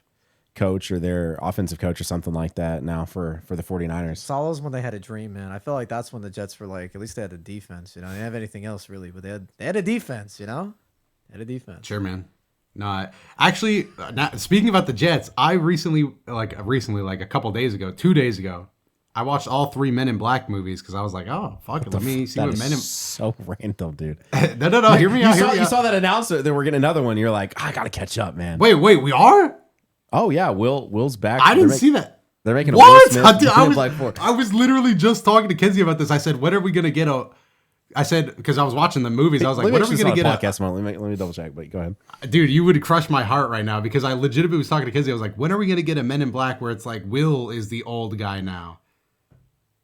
Speaker 1: coach or their offensive coach or something like that now for the 49ers.
Speaker 3: Saleh's when they had a dream, man. I feel like that's when the Jets were like, at least they had a defense, They didn't have anything else really, but they had a defense, They had a defense.
Speaker 2: Sure, man. No, actually, speaking about the Jets, I recently, like a couple days ago, 2 days ago, I watched all 3 Men in Black movies because I was like, oh, fuck it. Let me see what Men in...
Speaker 1: So random, dude.
Speaker 2: No. Hear me out.
Speaker 1: You saw that announcement that we're getting another one. You're like, I got to catch up, man.
Speaker 2: Wait, we are?
Speaker 1: Oh, yeah. Will's back.
Speaker 2: I didn't see that.
Speaker 1: They're making a
Speaker 2: what?
Speaker 1: Will Smith
Speaker 2: I was literally just talking to Kenzie about this. I said, when are we going to get I said, because I was watching the movies. I was like, when are we going to get a
Speaker 1: podcast moment? Let me double check, but go ahead.
Speaker 2: Dude, you would crush my heart right now because I legitimately was talking to Kenzie. I was like, when are we going to get a Men in Black where it's like Will is the old guy now?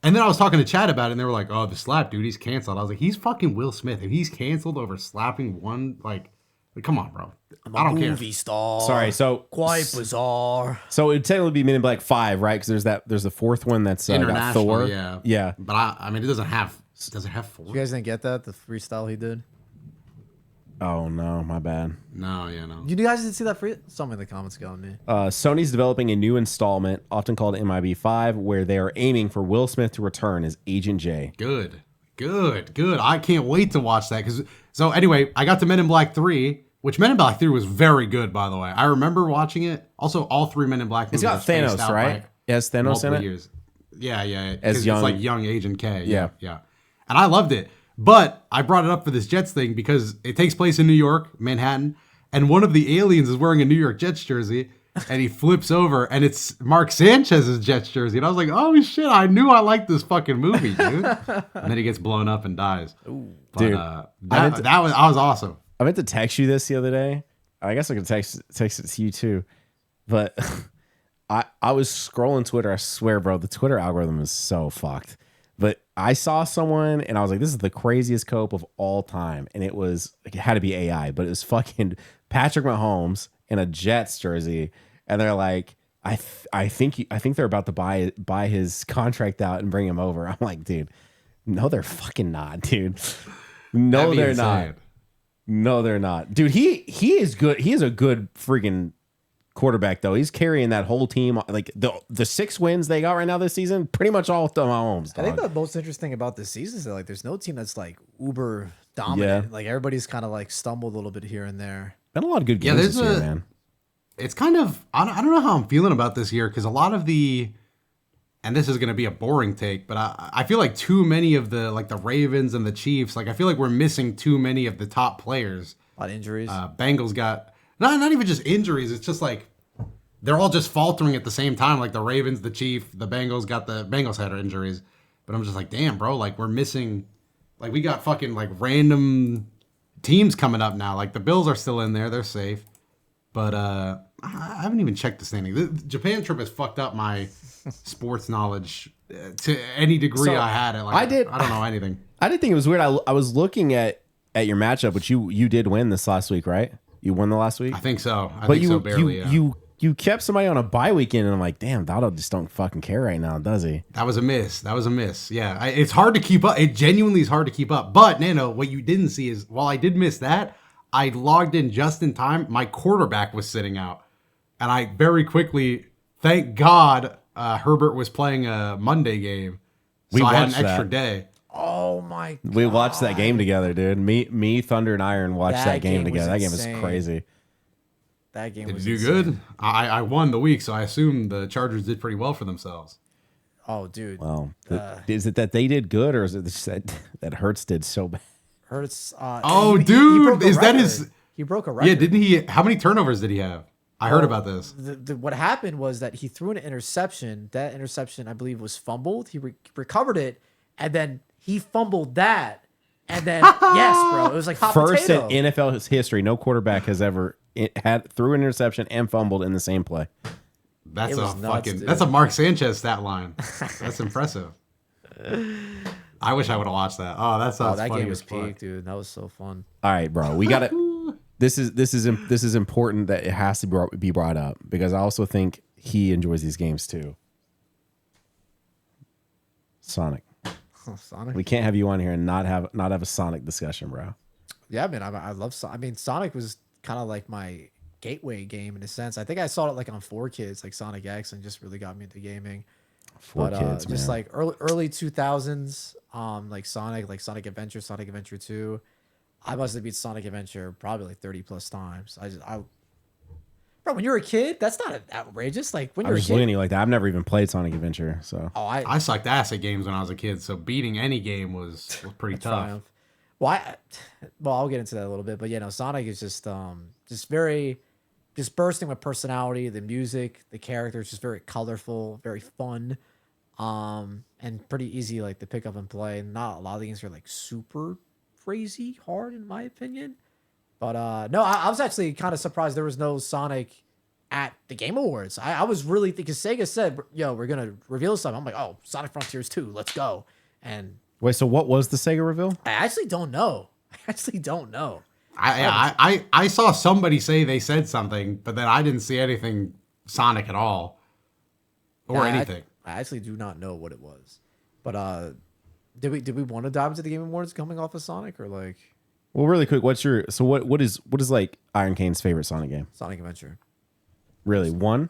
Speaker 2: And then I was talking to Chad about it, and they were like, oh, the slap, dude, he's canceled. I was like, he's fucking Will Smith. If he's canceled over slapping one, like come on, bro. I don't care.
Speaker 3: Movie star.
Speaker 1: Sorry, so
Speaker 3: quite bizarre.
Speaker 1: So it'd technically be Men in Black 5, right? Because there's the fourth one that's got Thor. Yeah.
Speaker 2: But I mean, it doesn't have 4.
Speaker 3: You guys didn't get that? The freestyle he did?
Speaker 1: Oh no, my bad.
Speaker 2: No.
Speaker 3: You guys didn't see that free? Something in the comments got me.
Speaker 1: Sony's developing a new installment, often called MIB5, where they are aiming for Will Smith to return as Agent J.
Speaker 2: Good. I can't wait to watch that. So anyway, I got to Men in Black 3, which Men in Black 3 was very good, by the way. I remember watching it. Also, all 3 Men in Black movies.
Speaker 1: It's got Thanos, right? It has Thanos in it?
Speaker 2: Years. Yeah.
Speaker 1: As young,
Speaker 2: it's like young Agent K.
Speaker 1: Yeah.
Speaker 2: And I loved it. But I brought it up for this Jets thing because it takes place in New York, Manhattan, and one of the aliens is wearing a New York Jets jersey, and he flips over, and it's Mark Sanchez's Jets jersey. And I was like, oh, shit, I knew I liked this fucking movie, dude. And then he gets blown up and dies.
Speaker 1: Ooh,
Speaker 2: but,
Speaker 1: dude.
Speaker 2: That was awesome.
Speaker 1: I meant to text you this the other day. I guess I could text it to you, too. But I was scrolling Twitter. I swear, bro, the Twitter algorithm is so fucked. But I saw someone and I was like, this is the craziest cope of all time. And it had to be AI, but it was fucking Patrick Mahomes in a Jets jersey. And they're like, I think they're about to buy his contract out and bring him over. I'm like, dude, no, they're fucking not, dude. No, they're not. No, they're not. Dude, he is good. He is a good freaking quarterback, though. He's carrying that whole team. Like the 6 wins they got right now this season, pretty much all to Mahomes. Dog.
Speaker 3: I think the most interesting about this season is that like there's no team that's like uber dominant.
Speaker 1: Yeah.
Speaker 3: Like everybody's kind of like stumbled a little bit here and there.
Speaker 1: Been a lot of good games this year, man.
Speaker 2: It's kind of I don't know how I'm feeling about this year because a lot of and this is going to be a boring take, but I feel like too many of the Ravens and the Chiefs, like I feel like we're missing too many of the top players.
Speaker 3: A lot of injuries.
Speaker 2: Bengals got not even just injuries. It's just like they're all just faltering at the same time. Like the Ravens, the Chiefs, the Bengals had injuries, but I'm just like, damn, bro, like we're missing. Like we got fucking like random teams coming up now. Like the Bills are still in there, they're safe, but I I haven't even checked the standing. The Japan trip has fucked up my sports knowledge to any degree
Speaker 1: So,
Speaker 2: I had it. Like,
Speaker 1: I did-
Speaker 2: I don't know anything.
Speaker 1: I did think it was weird. I was looking at your matchup, which you did win this last week, right? You won the last week,
Speaker 2: I think so. I
Speaker 1: but
Speaker 2: think so barely. Yeah.
Speaker 1: you kept somebody on a bye weekend, and I'm like, damn, Dotto just don't fucking care right now, does he?
Speaker 2: That was a miss. Yeah, it's hard to keep up. It genuinely is hard to keep up. But Nano, what you didn't see is while I did miss that, I logged in just in time. My quarterback was sitting out, and I very quickly, thank God, Herbert was playing a Monday game, so I had an extra day.
Speaker 3: Oh my God.
Speaker 1: We watched that game together, dude. Me, Thunder, and Iron watched that game
Speaker 3: was
Speaker 1: together. That game was
Speaker 3: insane.
Speaker 1: crazy.
Speaker 3: That game
Speaker 2: Did
Speaker 3: was
Speaker 2: you do
Speaker 3: insane.
Speaker 2: good? I won the week, so I assume the Chargers did pretty well for themselves.
Speaker 3: Oh, dude.
Speaker 1: Well, is it that they did good, or is it that Hurts did so bad?
Speaker 3: Hurts.
Speaker 2: Oh,
Speaker 3: he
Speaker 2: dude,
Speaker 3: broke a
Speaker 2: is that
Speaker 3: record.
Speaker 2: his-
Speaker 3: He broke a record.
Speaker 2: Yeah, didn't he? How many turnovers did he have? I heard about this.
Speaker 3: What happened was that he threw an interception. That interception, I believe, was fumbled. He recovered it, and then he fumbled that. And then, yes, bro, it was like hot
Speaker 1: First
Speaker 3: potato.
Speaker 1: in NFL history, no quarterback has ever had threw an interception and fumbled in the same play.
Speaker 2: That's
Speaker 3: It
Speaker 2: a
Speaker 3: was nuts,
Speaker 2: fucking.
Speaker 3: dude.
Speaker 2: That's a Mark Sanchez stat line. That's impressive. I wish I would have watched that. Oh, that sounds
Speaker 3: that
Speaker 2: funny
Speaker 3: game
Speaker 2: as
Speaker 3: was
Speaker 2: fuck.
Speaker 3: peak, dude. That was so fun.
Speaker 1: All right, bro, we got to. This is important that it has to be brought up because I also think he enjoys these games too. Sonic,
Speaker 3: Sonic.
Speaker 1: we can't have you on here and not have a Sonic discussion, bro.
Speaker 3: Yeah, man, I love. I mean, Sonic was kind of like my gateway game in a sense. I think I saw it like on 4Kids, like Sonic X, and just really got me into gaming.
Speaker 1: For kids,
Speaker 3: just
Speaker 1: man.
Speaker 3: like early 2000s, like Sonic Adventure, Sonic Adventure 2. I must have beat Sonic Adventure probably like 30 plus times. Bro, when you're a kid, that's not outrageous. Like when
Speaker 1: I
Speaker 3: you're
Speaker 1: was
Speaker 3: a
Speaker 1: just
Speaker 3: kid.
Speaker 1: looking at you like that. I've never even played Sonic Adventure, so
Speaker 3: Oh,
Speaker 2: I sucked ass at games when I was a kid, so beating any game was pretty tough.
Speaker 3: triumph. Well, I'll get into that a little bit, but yeah, no, Sonic is just bursting with personality. The music, the characters, just very colorful, very fun, and pretty easy like to pick up and play. Not a lot of the games are like super crazy hard in my opinion, but no, I was actually kind of surprised there was no Sonic at the Game Awards. I was really thinking Sega said, "Yo, we're gonna reveal something." I'm like, "Oh, Sonic Frontiers 2, let's go!" And
Speaker 1: wait. So what was the Sega reveal?
Speaker 3: I actually don't know.
Speaker 2: I saw somebody say they said something, but then I didn't see anything Sonic at all, or
Speaker 3: I-
Speaker 2: anything.
Speaker 3: I actually do not know what it was. But did we want to dive into the Game Awards coming off of Sonic or like
Speaker 1: Well, really quick, what is like IronCane's favorite Sonic game?
Speaker 3: Sonic Adventure?
Speaker 1: Really, one,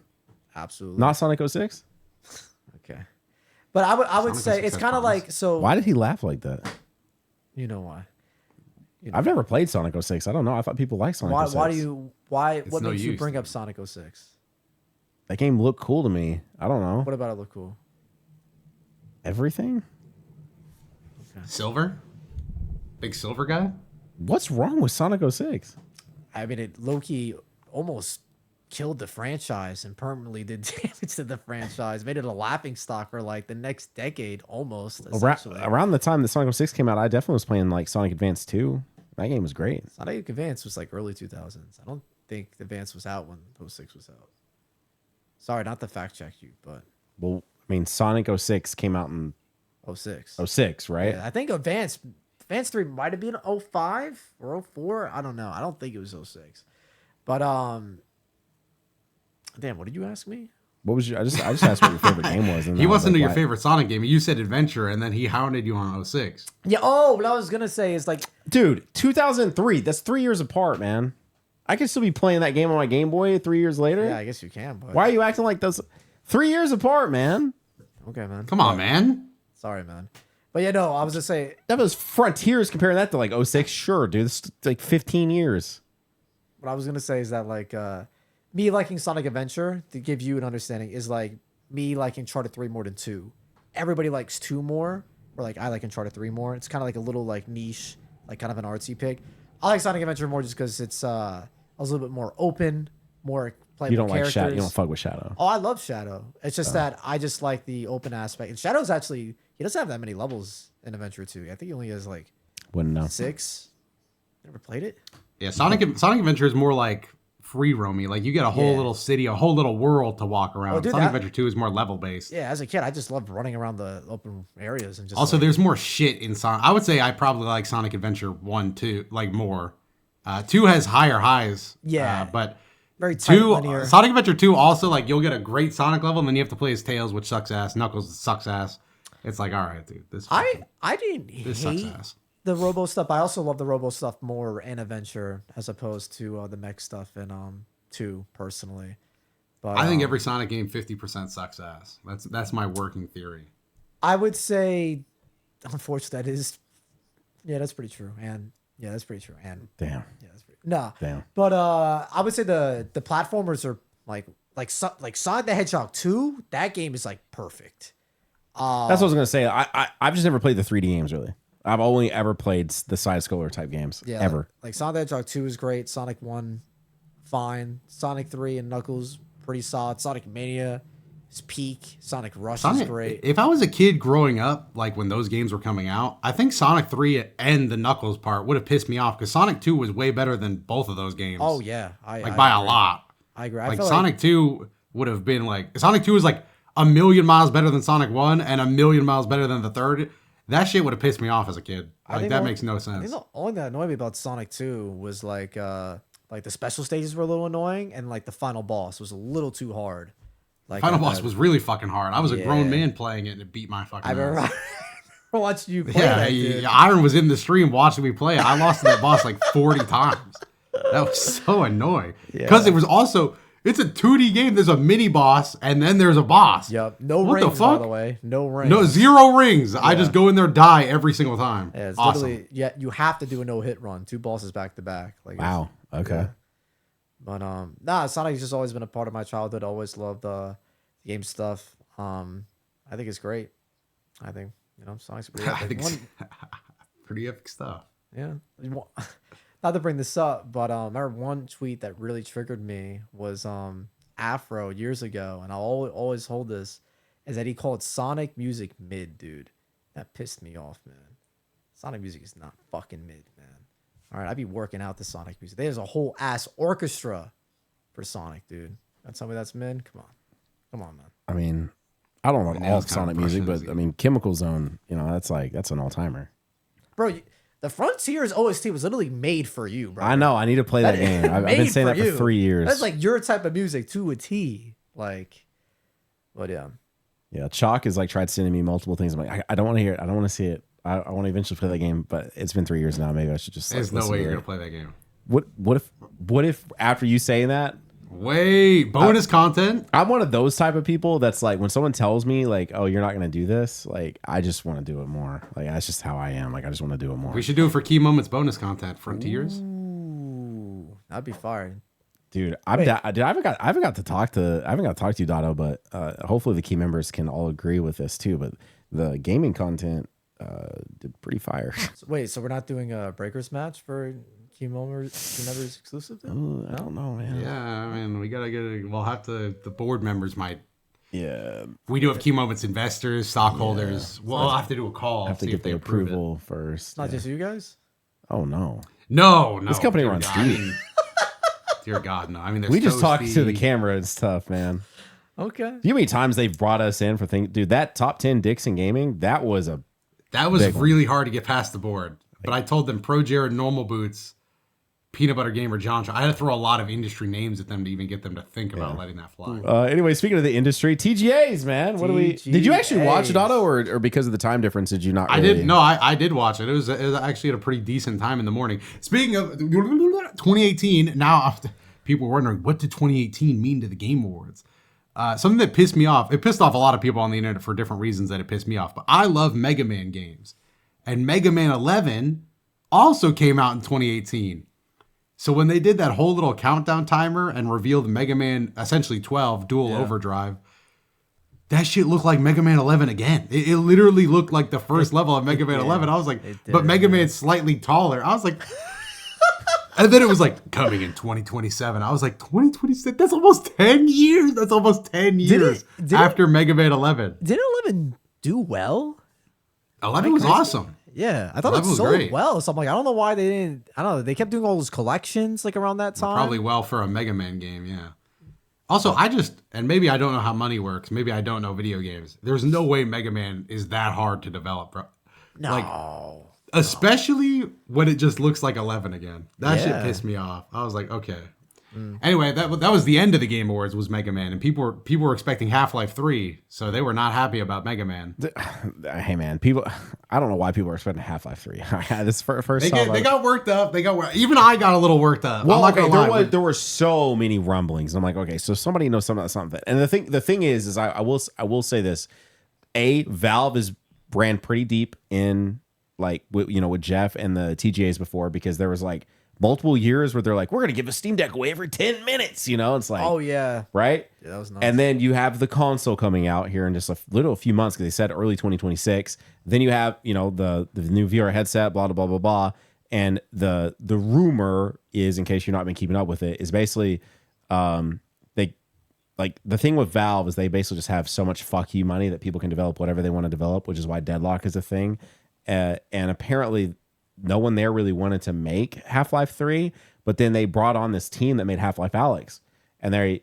Speaker 3: Absolutely.
Speaker 1: not Sonic 06?
Speaker 3: Okay. But I would
Speaker 2: Sonic
Speaker 3: say
Speaker 2: 06
Speaker 3: it's kind of
Speaker 2: promise.
Speaker 3: like so
Speaker 1: Why did he laugh like that?
Speaker 3: you know why.
Speaker 1: I've never played Sonic 06. I don't know. I thought people liked Sonic 06.
Speaker 3: What
Speaker 2: no
Speaker 3: makes you
Speaker 2: use
Speaker 3: bring
Speaker 2: to
Speaker 3: up
Speaker 2: me.
Speaker 3: Sonic 06?
Speaker 1: That game looked cool to me. I don't know.
Speaker 3: What about it look cool?
Speaker 1: Everything?
Speaker 2: Silver, big silver guy.
Speaker 1: What's wrong with Sonic 06?
Speaker 3: I mean, it low-key almost killed the franchise and permanently did damage to the franchise. Made it a laughing stock for like the next decade almost. Essentially.
Speaker 1: Around the time that Sonic 06 came out, I definitely was playing like Sonic Advance 2. That game was great.
Speaker 3: Sonic Advance was like early 2000s. I don't think Advance was out when 06 was out. Sorry, not to fact check you, but
Speaker 1: Well, I mean, Sonic 06 came out in
Speaker 3: 06.
Speaker 1: 06, right?
Speaker 3: Yeah, I think Advance 3 might have been 05 or 04. I don't know. I don't think it was 06. But damn, what did you ask me?
Speaker 1: What was your? I just asked what your favorite game was. And
Speaker 2: He
Speaker 1: I was
Speaker 2: wasn't
Speaker 1: like,
Speaker 2: your
Speaker 1: why-
Speaker 2: favorite Sonic game. You said Adventure, and then he hounded you on 06.
Speaker 3: Yeah. Oh, what I was gonna say is like,
Speaker 1: Dude, 2003. That's 3 years apart, man. I could still be playing that game on my Game Boy 3 years later.
Speaker 3: yeah, I guess you can. But
Speaker 1: Why are you acting like those? 3 years apart, man.
Speaker 3: okay, man.
Speaker 2: Come on, man.
Speaker 3: Sorry, man. But yeah, no, I was just say
Speaker 1: That was Frontiers comparing that to like 06. Sure, dude. It's like 15 years.
Speaker 3: what I was gonna say is that like me liking Sonic Adventure, to give you an understanding, is like me liking Uncharted 3 more than 2. Everybody likes 2 more, or like I like Uncharted 3 more. It's kind of like a little like niche, like kind of an artsy pick. I like Sonic Adventure more just because it's a little bit more open, more playable
Speaker 1: You don't like
Speaker 3: characters.
Speaker 1: Shadow. You don't fuck with Shadow.
Speaker 3: Oh, I love Shadow. It's just that I just like the open aspect. And Shadow's actually, he doesn't have that many levels in Adventure 2. I think he only has like
Speaker 1: Wouldn't know.
Speaker 3: 6. Never played it?
Speaker 2: Yeah, Sonic Adventure is more like free roamy. Like you get a whole little city, a whole little world to walk around.
Speaker 3: dude,
Speaker 2: Sonic Adventure 2 is more level based.
Speaker 3: Yeah, as a kid, I just loved running around the open areas and just.
Speaker 2: Also, there's more shit in Sonic. I would say I probably like Sonic Adventure 1, 2, like more. 2 has higher highs.
Speaker 3: Yeah.
Speaker 2: But
Speaker 3: very tight
Speaker 2: 2,
Speaker 3: linear.
Speaker 2: Sonic Adventure 2 also, like, you'll get a great Sonic level, and then you have to play as Tails, which sucks ass. Knuckles sucks ass. It's like, all right, dude.
Speaker 3: I didn't
Speaker 2: this sucks
Speaker 3: hate
Speaker 2: ass.
Speaker 3: the Robo stuff. I also love the Robo stuff more in Adventure as opposed to the mech stuff in 2 personally. But
Speaker 2: I think every Sonic game 50% sucks ass. That's my working theory.
Speaker 3: I would say, unfortunately, that's pretty true. And yeah, that's pretty true. And
Speaker 1: Damn.
Speaker 3: yeah, that's pretty no.
Speaker 1: Damn.
Speaker 3: But I would say the platformers are like Sonic the Hedgehog 2. That game is like perfect.
Speaker 1: That's what I was gonna say. I've just never played the 3D games really. I've only ever played the side scroller type games.
Speaker 3: Yeah,
Speaker 1: ever.
Speaker 3: Like Sonic the Hedgehog 2 is great. Sonic 1, fine. Sonic 3 and Knuckles, pretty solid. Sonic Mania is peak. Sonic Rush is great.
Speaker 2: If I was a kid growing up, like when those games were coming out, I think Sonic 3 and the Knuckles part would have pissed me off because Sonic 2 was way better than both of those games.
Speaker 3: Oh yeah, I
Speaker 2: by
Speaker 3: agree.
Speaker 2: a lot.
Speaker 3: I agree.
Speaker 2: Like Sonic 2 would have been like Sonic 2 is like a million miles better than Sonic 1 and a million miles better than the third. That shit would have pissed me off as a kid. Like that makes no
Speaker 3: I
Speaker 2: sense.
Speaker 3: think the only thing that annoyed me about Sonic 2 was like the special stages were a little annoying and like the final boss was a little too hard. Like
Speaker 2: Final boss was really fucking hard. I was a grown man playing it and it beat my fucking
Speaker 3: I
Speaker 2: ass.
Speaker 3: remember watching you play
Speaker 2: Yeah,
Speaker 3: that, dude.
Speaker 2: Iron was in the stream watching me play it. I lost to that boss like 40 times. That was so annoying. Because it was also, it's a 2D game. There's a mini boss and then there's a boss.
Speaker 3: Yep. No
Speaker 2: What the
Speaker 3: rings, by
Speaker 2: fuck?
Speaker 3: the way. No rings.
Speaker 2: No, 0 rings. I just go in there, die every single time.
Speaker 3: Yeah, it's
Speaker 2: awesome.
Speaker 3: literally, you have to do a no-hit run. 2 bosses back to back. Like
Speaker 1: Wow. Okay.
Speaker 3: But Sonic's just always been a part of my childhood. Always loved game stuff. I think it's great. I think Sonic's pretty epic.
Speaker 2: I think it's pretty epic stuff.
Speaker 3: Yeah. Not to bring this up, but I remember one tweet that really triggered me was Afro years ago, and I'll always hold this, is that he called Sonic music mid, dude. That pissed me off, man. Sonic music is not fucking mid, man. All right, I'd be working out the Sonic music. There's a whole ass orchestra for Sonic, dude. Tell me that's mid? Come on, man.
Speaker 1: I mean, I don't know
Speaker 2: And
Speaker 1: all
Speaker 2: those kind
Speaker 1: Sonic
Speaker 2: of
Speaker 1: music,
Speaker 2: Russians,
Speaker 1: but I mean, Chemical Zone, that's an all timer.
Speaker 3: Bro, the Frontiers OST was literally made for you, bro.
Speaker 1: I know. I need to play that game. I've been
Speaker 3: Made
Speaker 1: saying that
Speaker 3: you.
Speaker 1: for 3 years.
Speaker 3: That's like your type of music to a T. Like, but yeah.
Speaker 1: Yeah, Chalk has like tried sending me multiple things. I'm like, I don't want to hear it. I don't want to see it. I want to eventually play that game, but it's been 3 years now. Maybe I should just.
Speaker 2: There's no
Speaker 1: listen
Speaker 2: way
Speaker 1: to
Speaker 2: you're
Speaker 1: it.
Speaker 2: gonna play that game.
Speaker 1: What if after you saying that,
Speaker 2: Wait, bonus content?
Speaker 1: I'm one of those type of people that's like when someone tells me like, oh, you're not gonna do this, like I just want to do it more. Like that's just how I am. Like I just want to do it more.
Speaker 2: We should do it for Key Moments bonus content. Frontiers.
Speaker 3: Ooh, that'd be fire.
Speaker 1: Dude, I haven't got to talk to you, Dotto, but hopefully the key members can all agree with this too. But the gaming content did pretty fire.
Speaker 3: So we're not doing a breakers match for key members exclusive?
Speaker 1: Ooh, I don't know, man.
Speaker 2: Yeah, I mean, we gotta get it. We'll have to. The board members might.
Speaker 1: Yeah,
Speaker 2: We do have Key Moments investors, stockholders. We'll have to do a call.
Speaker 1: have to
Speaker 2: see
Speaker 1: get
Speaker 2: if they
Speaker 1: the
Speaker 2: approve it.
Speaker 1: approval first.
Speaker 3: It's not just you guys?
Speaker 1: Oh no,
Speaker 2: No.
Speaker 1: This company
Speaker 2: dear
Speaker 1: runs
Speaker 2: God,
Speaker 1: deep.
Speaker 2: Dear God, no. I mean, there's
Speaker 1: we just talked
Speaker 2: Toasty.
Speaker 1: to the camera and stuff, man.
Speaker 3: Okay.
Speaker 1: You know how many times they've brought us in for things, dude? That top 10 dicks in gaming, that was
Speaker 2: That was
Speaker 1: big one.
Speaker 2: really hard to get past the board. But I told them Pro Jared, Normal Boots, Peanut Butter Gamer, John. I had to throw a lot of industry names at them to even get them to think about letting that fly.
Speaker 1: Anyway, speaking of the industry, TGAs, man. What do we? Did you actually watch it,
Speaker 3: TGAs.
Speaker 1: Otto, or because of the time difference, did you not?
Speaker 2: I
Speaker 1: really?
Speaker 2: did. No, I did watch it. It was actually at a pretty decent time in the morning. Speaking of 2018, now people were wondering what did 2018 mean to the Game Awards. Something that pissed me off. It pissed off a lot of people on the internet for different reasons that it pissed me off. But I love Mega Man games, and Mega Man 11 also came out in 2018. So when they did that whole little countdown timer and revealed Mega Man essentially 12 Dual Overdrive, that shit looked like Mega Man 11 again. It literally looked like the first level of Mega Man 11. I was like, but Mega Man's slightly taller. I was like, and then it was like coming in 2027. I was like, 2027? That's almost 10 years. That's almost 10 years
Speaker 3: did
Speaker 2: after Mega Man 11.
Speaker 3: Didn't 11 do well?
Speaker 2: 11 was awesome.
Speaker 3: Yeah, I thought
Speaker 2: 11
Speaker 3: it
Speaker 2: was
Speaker 3: sold
Speaker 2: great.
Speaker 3: well. So I'm like, I don't know why they didn't. I don't know. They kept doing all those collections like around that time.
Speaker 2: Probably well for a Mega Man game, yeah. Also, and maybe I don't know how money works. Maybe I don't know video games. There's no way Mega Man is that hard to develop, bro.
Speaker 3: No.
Speaker 2: Like, especially when it just looks like 11 again. That shit
Speaker 3: Yeah.
Speaker 2: pissed me off. I was like, okay. Anyway, that was the end of the Game Awards was Mega Man, and people were expecting Half-Life 3, so they were not happy about Mega Man.
Speaker 1: Hey man, I don't know why people are expecting Half-Life 3. This first
Speaker 2: They got worked up. Even I got a little worked up.
Speaker 1: Well,
Speaker 2: I'm not gonna lie.
Speaker 1: there were so many rumblings. I'm like, okay, so somebody knows something about something. And the thing is I will say this: Valve is ran pretty deep in like with Jeff and the TGAs before, because there was like multiple years where they're like, we're gonna give a Steam Deck away every 10 minutes. It's like,
Speaker 3: Oh yeah.
Speaker 1: right.
Speaker 3: Yeah, that was nice.
Speaker 1: And then you have the console coming out here in just a few months, because they said early 2026. Then you have the new VR headset, blah blah blah blah blah. And the rumor is, in case you're not been keeping up with it, is basically they like the thing with Valve is they basically just have so much fuck you money that people can develop whatever they want to develop, which is why Deadlock is a thing. And apparently no one there really wanted to make Half-Life 3, but then they brought on this team that made Half-Life Alyx, and they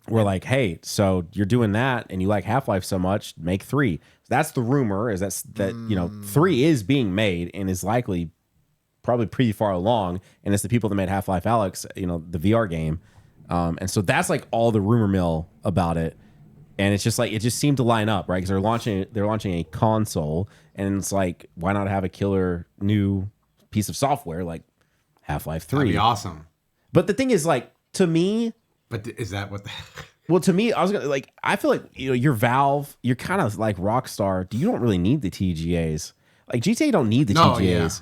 Speaker 1: were like, hey, so you're doing that and you like Half-Life so much, make 3. That's the rumor, is that 3 is being made and is likely probably pretty far along, and it's the people that made Half-Life Alyx, the VR game. And so that's like all the rumor mill about it. And it's just like, it just seemed to line up, right? Because they're launching a console, and it's like, why not have a killer new piece of software like Half-Life 3?
Speaker 2: That'd be awesome.
Speaker 1: But the thing is, like, to me,
Speaker 2: But is that what?
Speaker 1: well, to me, I feel like you're Valve, you're kind of like Rockstar. You don't really need the TGAs. Like GTA don't need the TGAs.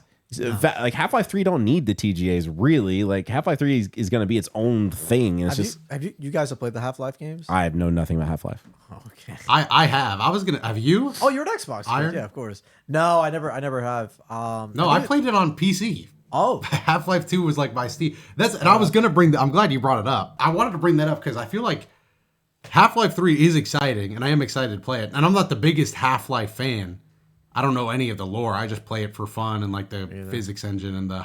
Speaker 1: Like Half-Life 3 don't need the TGAs really. Like Half-Life 3 is going to be its own thing, and it's
Speaker 3: have you guys have played the Half-Life games?
Speaker 1: I have nothing about Half-Life.
Speaker 3: Okay.
Speaker 2: I have. I was gonna. Have you?
Speaker 3: Oh, you're an Xbox.
Speaker 2: Iron?
Speaker 3: Yeah, of course. No, I never have.
Speaker 2: No, I played it on PC.
Speaker 3: Oh,
Speaker 2: Half-Life 2 was like my Steam. And I was gonna bring. I'm glad you brought it up. I wanted to bring that up because I feel like Half-Life 3 is exciting, and I am excited to play it. And I'm not the biggest Half-Life fan. I don't know any of the lore. I just play it for fun and like the physics engine and the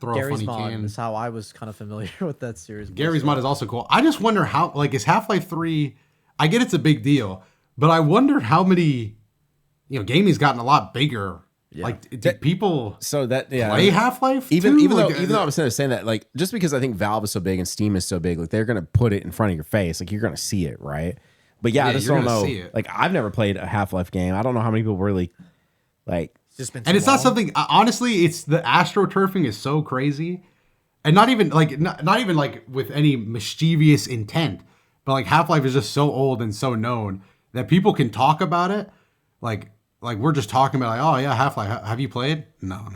Speaker 2: throw
Speaker 3: Gary's
Speaker 2: a funny
Speaker 3: mod
Speaker 2: can.
Speaker 3: is how I was kind of familiar with that series.
Speaker 2: Gary's mod is also cool. I just wonder how, like, is Half-Life 3, I get it's a big deal, but I wonder how many, gaming's gotten a lot bigger.
Speaker 3: Yeah.
Speaker 2: Like, did people play Half-Life 2?
Speaker 1: Even though I'm saying that, like, just because I think Valve is so big and Steam is so big, like, they're going to put it in front of your face. Like, you're going to see it, right? But yeah, I just don't know. Like, I've never played a Half-Life game. I don't know how many people really, like...
Speaker 3: It's just been
Speaker 2: and it's
Speaker 3: long.
Speaker 2: not something, honestly, it's the astroturfing is so crazy. And not even like with any mischievous intent, but like Half-Life is just so old and so known that people can talk about it. Like we're just talking about, like, oh yeah, Half-Life. Have you played? No,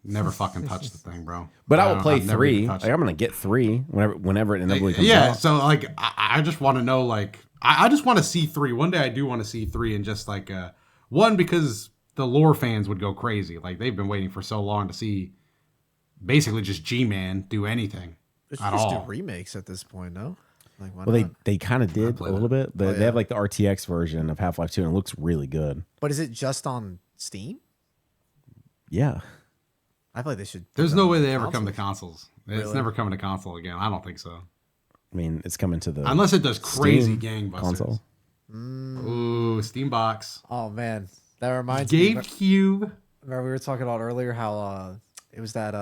Speaker 2: never fucking touched the thing, bro.
Speaker 1: But I will play 3. Like, I'm gonna get 3 whenever it inevitably comes out.
Speaker 2: Yeah, so like I just want to know, like, I just want to see 3. One day I do want to see 3, and just like one, because the lore fans would go crazy. Like, they've been waiting for so long to see basically just G-Man do anything at all.
Speaker 3: Just do remakes at this point, no? Like, why
Speaker 1: Well,
Speaker 3: not?
Speaker 1: they kind of did a little bit. They have like the RTX version of Half-Life 2, and it looks really good.
Speaker 3: But is it just on Steam?
Speaker 1: Yeah.
Speaker 3: I feel like they should.
Speaker 2: There's no way they ever come to
Speaker 3: consoles.
Speaker 2: consoles. It's
Speaker 3: Really?
Speaker 2: never coming to console again. I don't think so.
Speaker 1: I mean, it's coming to the...
Speaker 2: Unless it does crazy
Speaker 1: Steam
Speaker 2: gangbusters.
Speaker 1: console.
Speaker 2: Ooh, Steam box.
Speaker 3: Oh man, that reminds me.
Speaker 2: GameCube.
Speaker 3: Remember we were talking about earlier how it was that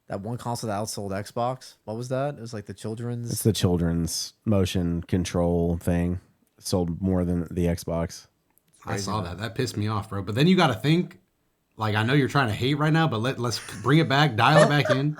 Speaker 3: one console that outsold Xbox. What was that? It was like the children's.
Speaker 1: It's the children's motion control thing. Sold more than the Xbox.
Speaker 2: I saw that. That pissed me off, bro. But then you got to think, like, I know you're trying to hate right now, but let's bring it back, dial it back in.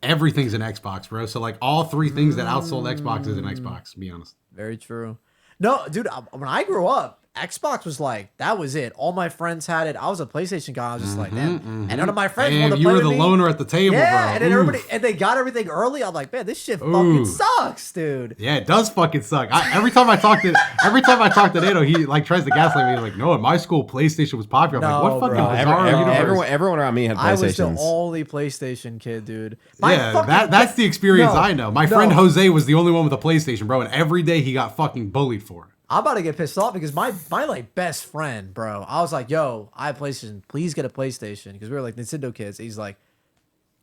Speaker 2: Everything's an Xbox, bro. So, like, all 3 things that outsold Xbox is an Xbox, to be honest.
Speaker 3: Very true. No, dude, when I grew up, Xbox was like, that was it. All my friends had it. I was a PlayStation guy. I was just like, man. And none of my friends wanted to play
Speaker 2: you were
Speaker 3: with
Speaker 2: the
Speaker 3: me.
Speaker 2: loner at the table,
Speaker 3: Yeah,
Speaker 2: bro.
Speaker 3: and then
Speaker 2: Oof.
Speaker 3: everybody, and they got everything early. I'm like, man, this shit fucking sucks, dude.
Speaker 2: Yeah, it does fucking suck. Every time I talk to Nato, he like tries to gaslight me. Like, no, in my school, PlayStation was popular. I'm like,
Speaker 3: No,
Speaker 2: what fucking
Speaker 3: bro.
Speaker 2: bizarre universe?
Speaker 1: Everyone around me had
Speaker 3: I was the
Speaker 1: PlayStations.
Speaker 3: only PlayStation kid, dude.
Speaker 2: That's the experience
Speaker 3: No,
Speaker 2: I know. My friend Jose was the only one with a PlayStation, bro, and every day he got fucking bullied for it.
Speaker 3: I'm about to get pissed off because my like best friend, bro, I was like, yo, I have PlayStation. Please get a PlayStation. Because we were like Nintendo kids. He's like,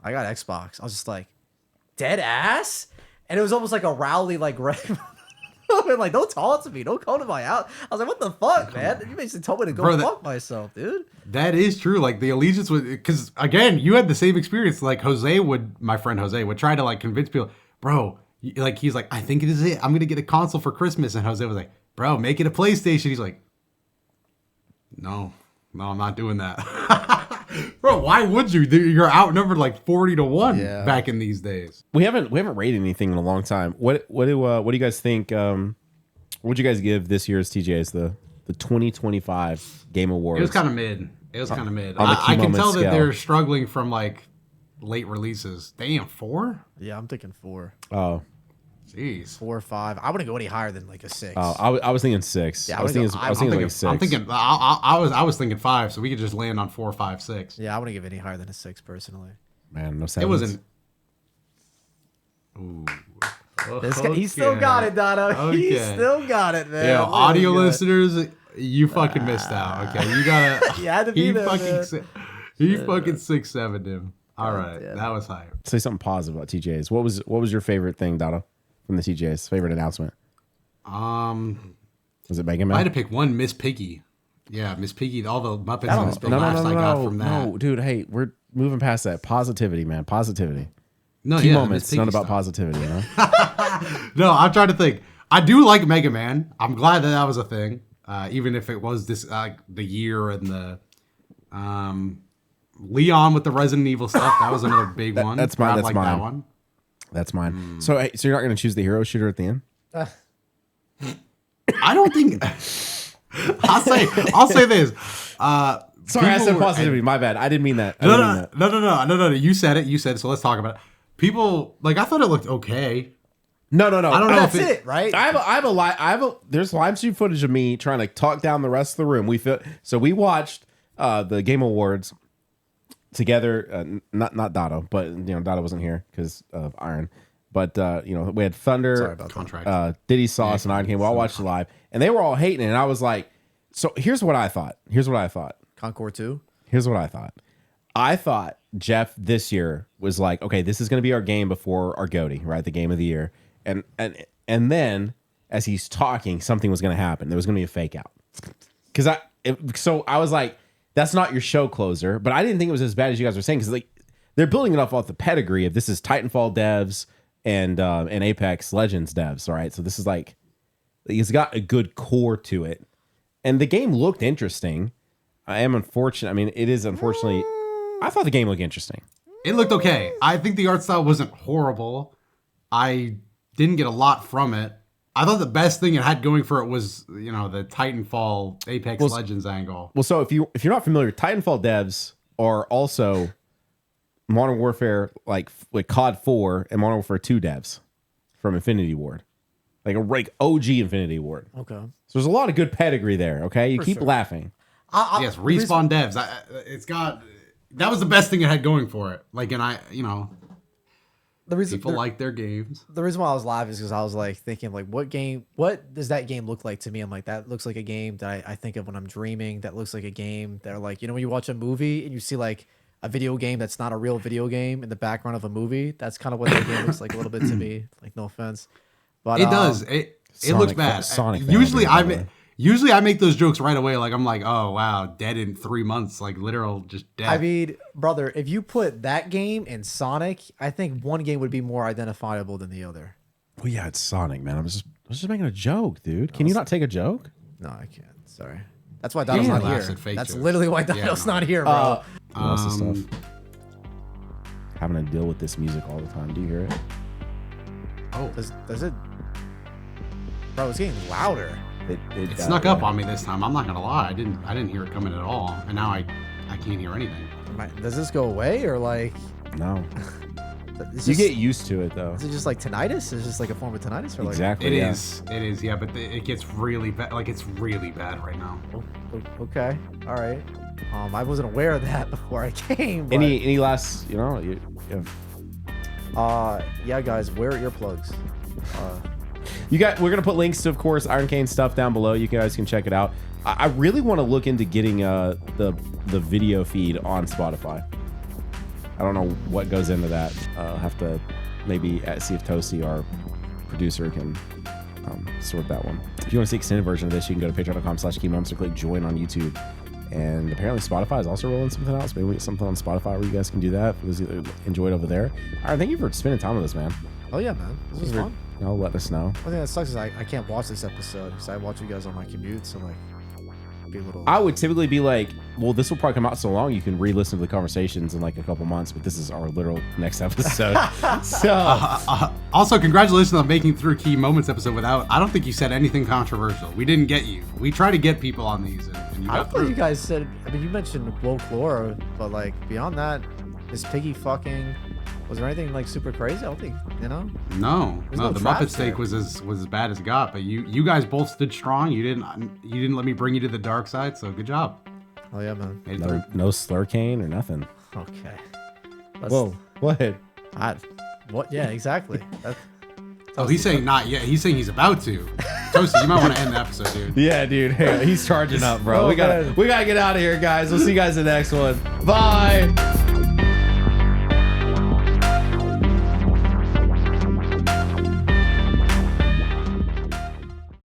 Speaker 3: I got Xbox. I was just like, dead ass? And it was almost like a rowdy, like, like, don't talk to me. Don't come to my house. I was like, what the fuck, man? You basically told me to go fuck myself, dude.
Speaker 2: That is true. Like, the allegiance would, because, again, you had the same experience. Like, my friend Jose would try to, like, convince people, bro, like, he's like, I think it is it. I'm going to get a console for Christmas. And Jose was like, bro, make it a PlayStation. He's like, no, I'm not doing that. Bro, why would you? You're outnumbered like 40-1 back in these days.
Speaker 1: We haven't rated anything in a long time. What do you guys think? What'd you guys give this year's TGAs, the 2025 Game Awards?
Speaker 2: It was kind of mid. I can tell that they're struggling from like late releases. Damn, 4?
Speaker 3: Yeah, I'm thinking 4.
Speaker 1: Oh.
Speaker 2: Jeez.
Speaker 3: 4 or 5. I wouldn't go any higher than like a 6.
Speaker 1: Oh, I was thinking 6.
Speaker 3: Yeah,
Speaker 1: I was thinking like a 6.
Speaker 2: I'm thinking I was thinking 5, so we could just land on 4, 5, 6.
Speaker 3: Yeah, I wouldn't give any higher than a 6 personally.
Speaker 1: Man, no 7s.
Speaker 2: It wasn't. Ooh.
Speaker 3: He still got it, Doto.
Speaker 2: Okay.
Speaker 3: He still got it, man.
Speaker 2: Yeah, audio listeners, you fucking missed out. Okay, you gotta.
Speaker 3: You had to be there, man.
Speaker 2: He fucking 6'7" him. All right, that was hype.
Speaker 1: Say something positive about TJs. What was your favorite thing, Doto, from the TJs? Favorite announcement? Was it Mega Man?
Speaker 2: I had to pick one. Miss Piggy. Yeah, Miss Piggy. All the Muppets and the laughs I got from that.
Speaker 1: No, dude. Hey, we're moving past that. Positivity, man. Positivity.
Speaker 2: No,
Speaker 1: Key moments. Not about positivity, you know.
Speaker 2: No, I'm trying to think. I do like Mega Man. I'm glad that was a thing, even if it was this the year and the Leon with the Resident Evil stuff. That was another big one.
Speaker 1: That's mine. That's mine.
Speaker 2: That one.
Speaker 1: That's mine. So you're not going to choose the hero shooter at the end?
Speaker 2: I don't think. I'll say this.
Speaker 1: Sorry, I said positivity. My bad. I didn't mean that.
Speaker 2: No. You said it. So let's talk about it. People I thought it looked okay.
Speaker 1: No.
Speaker 2: I don't know
Speaker 3: That's
Speaker 2: if
Speaker 3: it, right?
Speaker 1: There's live stream footage of me trying to talk down the rest of the room. We watched the Game Awards together. Not Dotto, but Dotto wasn't here because of Iron. But we had Thunder,
Speaker 2: contract,
Speaker 1: Diddy Sauce, and IronCane. We all watched it live, and they were all hating it. And I was like, so here's what I thought.
Speaker 3: Concord 2. Here's
Speaker 1: what I thought. I thought Jeff this year was like, okay, this is going to be our game before our GOTY, right? The game of the year. And then as he's talking, something was going to happen. There was going to be a fake out. So I was like, that's not your show closer. But I didn't think it was as bad as you guys were saying, because they're building it off the pedigree of this is Titanfall devs and Apex Legends devs, all right? So this is it's got a good core to it. And the game looked interesting. I am unfortunate. I mean, it is unfortunately. I thought the game looked interesting.
Speaker 2: It looked okay. I think the art style wasn't horrible. I didn't get a lot from it. I thought the best thing it had going for it was, the Titanfall Apex Legends angle.
Speaker 1: Well, so if you're not familiar, Titanfall devs are also Modern Warfare, like COD 4 and Modern Warfare 2 devs from Infinity Ward. Like OG Infinity Ward.
Speaker 3: Okay.
Speaker 1: So there's a lot of good pedigree there, okay? You keep laughing.
Speaker 2: Yes, Respawn devs. That was the best thing it had going for it. People like their games.
Speaker 3: The reason why I was laughing is because I was thinking what does that game look like to me? I'm like, that looks like a game that I think of when I'm dreaming. That looks like a game that when you watch a movie and you see a video game that's not a real video game in the background of a movie. That's kind of what that game looks like a little bit to me. No offense. But
Speaker 2: it does. It looks bad. Usually I make those jokes right away. I'm like, oh wow, dead in 3 months, literal just dead.
Speaker 3: I mean, brother, if you put that game and Sonic, I think one game would be more identifiable than the other.
Speaker 1: Well, yeah, it's Sonic, man. I was just making a joke, dude. Can you not take a joke?
Speaker 3: No, I can't. Sorry. That's why Donald's not here. That's literally why Donald's not here, bro.
Speaker 1: Stuff. Having to deal with this music all the time. Do you hear it?
Speaker 3: Oh, does it? Bro, it's getting louder.
Speaker 2: It snuck up on me this time. I'm not gonna lie. I didn't hear it coming at all, and now I can't hear anything.
Speaker 3: Does this go away or
Speaker 1: No. You get used to it though.
Speaker 3: Is it just tinnitus? Is it just a form of tinnitus? Or
Speaker 1: exactly.
Speaker 2: It is. Yeah, but it gets really bad. It's really bad right now.
Speaker 3: Okay. All right. I wasn't aware of that before I came. But...
Speaker 1: Any last
Speaker 3: yeah, guys, wear earplugs.
Speaker 1: We're gonna put links to, of course, IronCane stuff down below. You guys can check it out. I really want to look into getting the video feed on Spotify. I don't know what goes into that. I'll have to maybe see if Toasty, our producer, can sort that one. If you want to see extended version of this, you can go to patreon.com/keymoments or click join on YouTube. And apparently Spotify is also rolling something else. Maybe we get something on Spotify where you guys can do that. For those of you that enjoy it over there. All right, thank you for spending time with us, man.
Speaker 3: Oh yeah, man. This was fun.
Speaker 1: Let us know.
Speaker 3: One thing that sucks is I can't watch this episode because I watch you guys on my commute, so like be a little.
Speaker 1: I would typically be like, well, this will probably come out so long you can re-listen to the conversations in like a couple months, but this is our literal next episode. So
Speaker 2: also, congratulations on making through Key Moments episode without. I don't think you said anything controversial. We didn't get you. We try to get people on these, and you
Speaker 3: I
Speaker 2: got
Speaker 3: thought
Speaker 2: through.
Speaker 3: you guys said. I mean, you mentioned woke lore, but like beyond that, is Piggy fucking? Was there anything like super crazy? I don't think, you know.
Speaker 2: No,
Speaker 3: no
Speaker 2: the
Speaker 3: traps
Speaker 2: Muppet steak
Speaker 3: there.
Speaker 2: was as bad as it got. But you guys both stood strong. You didn't let me bring you to the dark side. So good job.
Speaker 3: Oh yeah, man.
Speaker 2: Made it through.
Speaker 1: no slurcane or nothing.
Speaker 3: Okay.
Speaker 1: Whoa, what?
Speaker 3: What? Yeah, exactly.
Speaker 2: Oh, he's saying not yet. He's saying he's about to. Toasty, you might want to end the episode, dude.
Speaker 1: Yeah, dude. He's charging up, bro.
Speaker 3: Oh,
Speaker 1: we gotta get out of here, guys. We'll see you guys in the next one. Bye.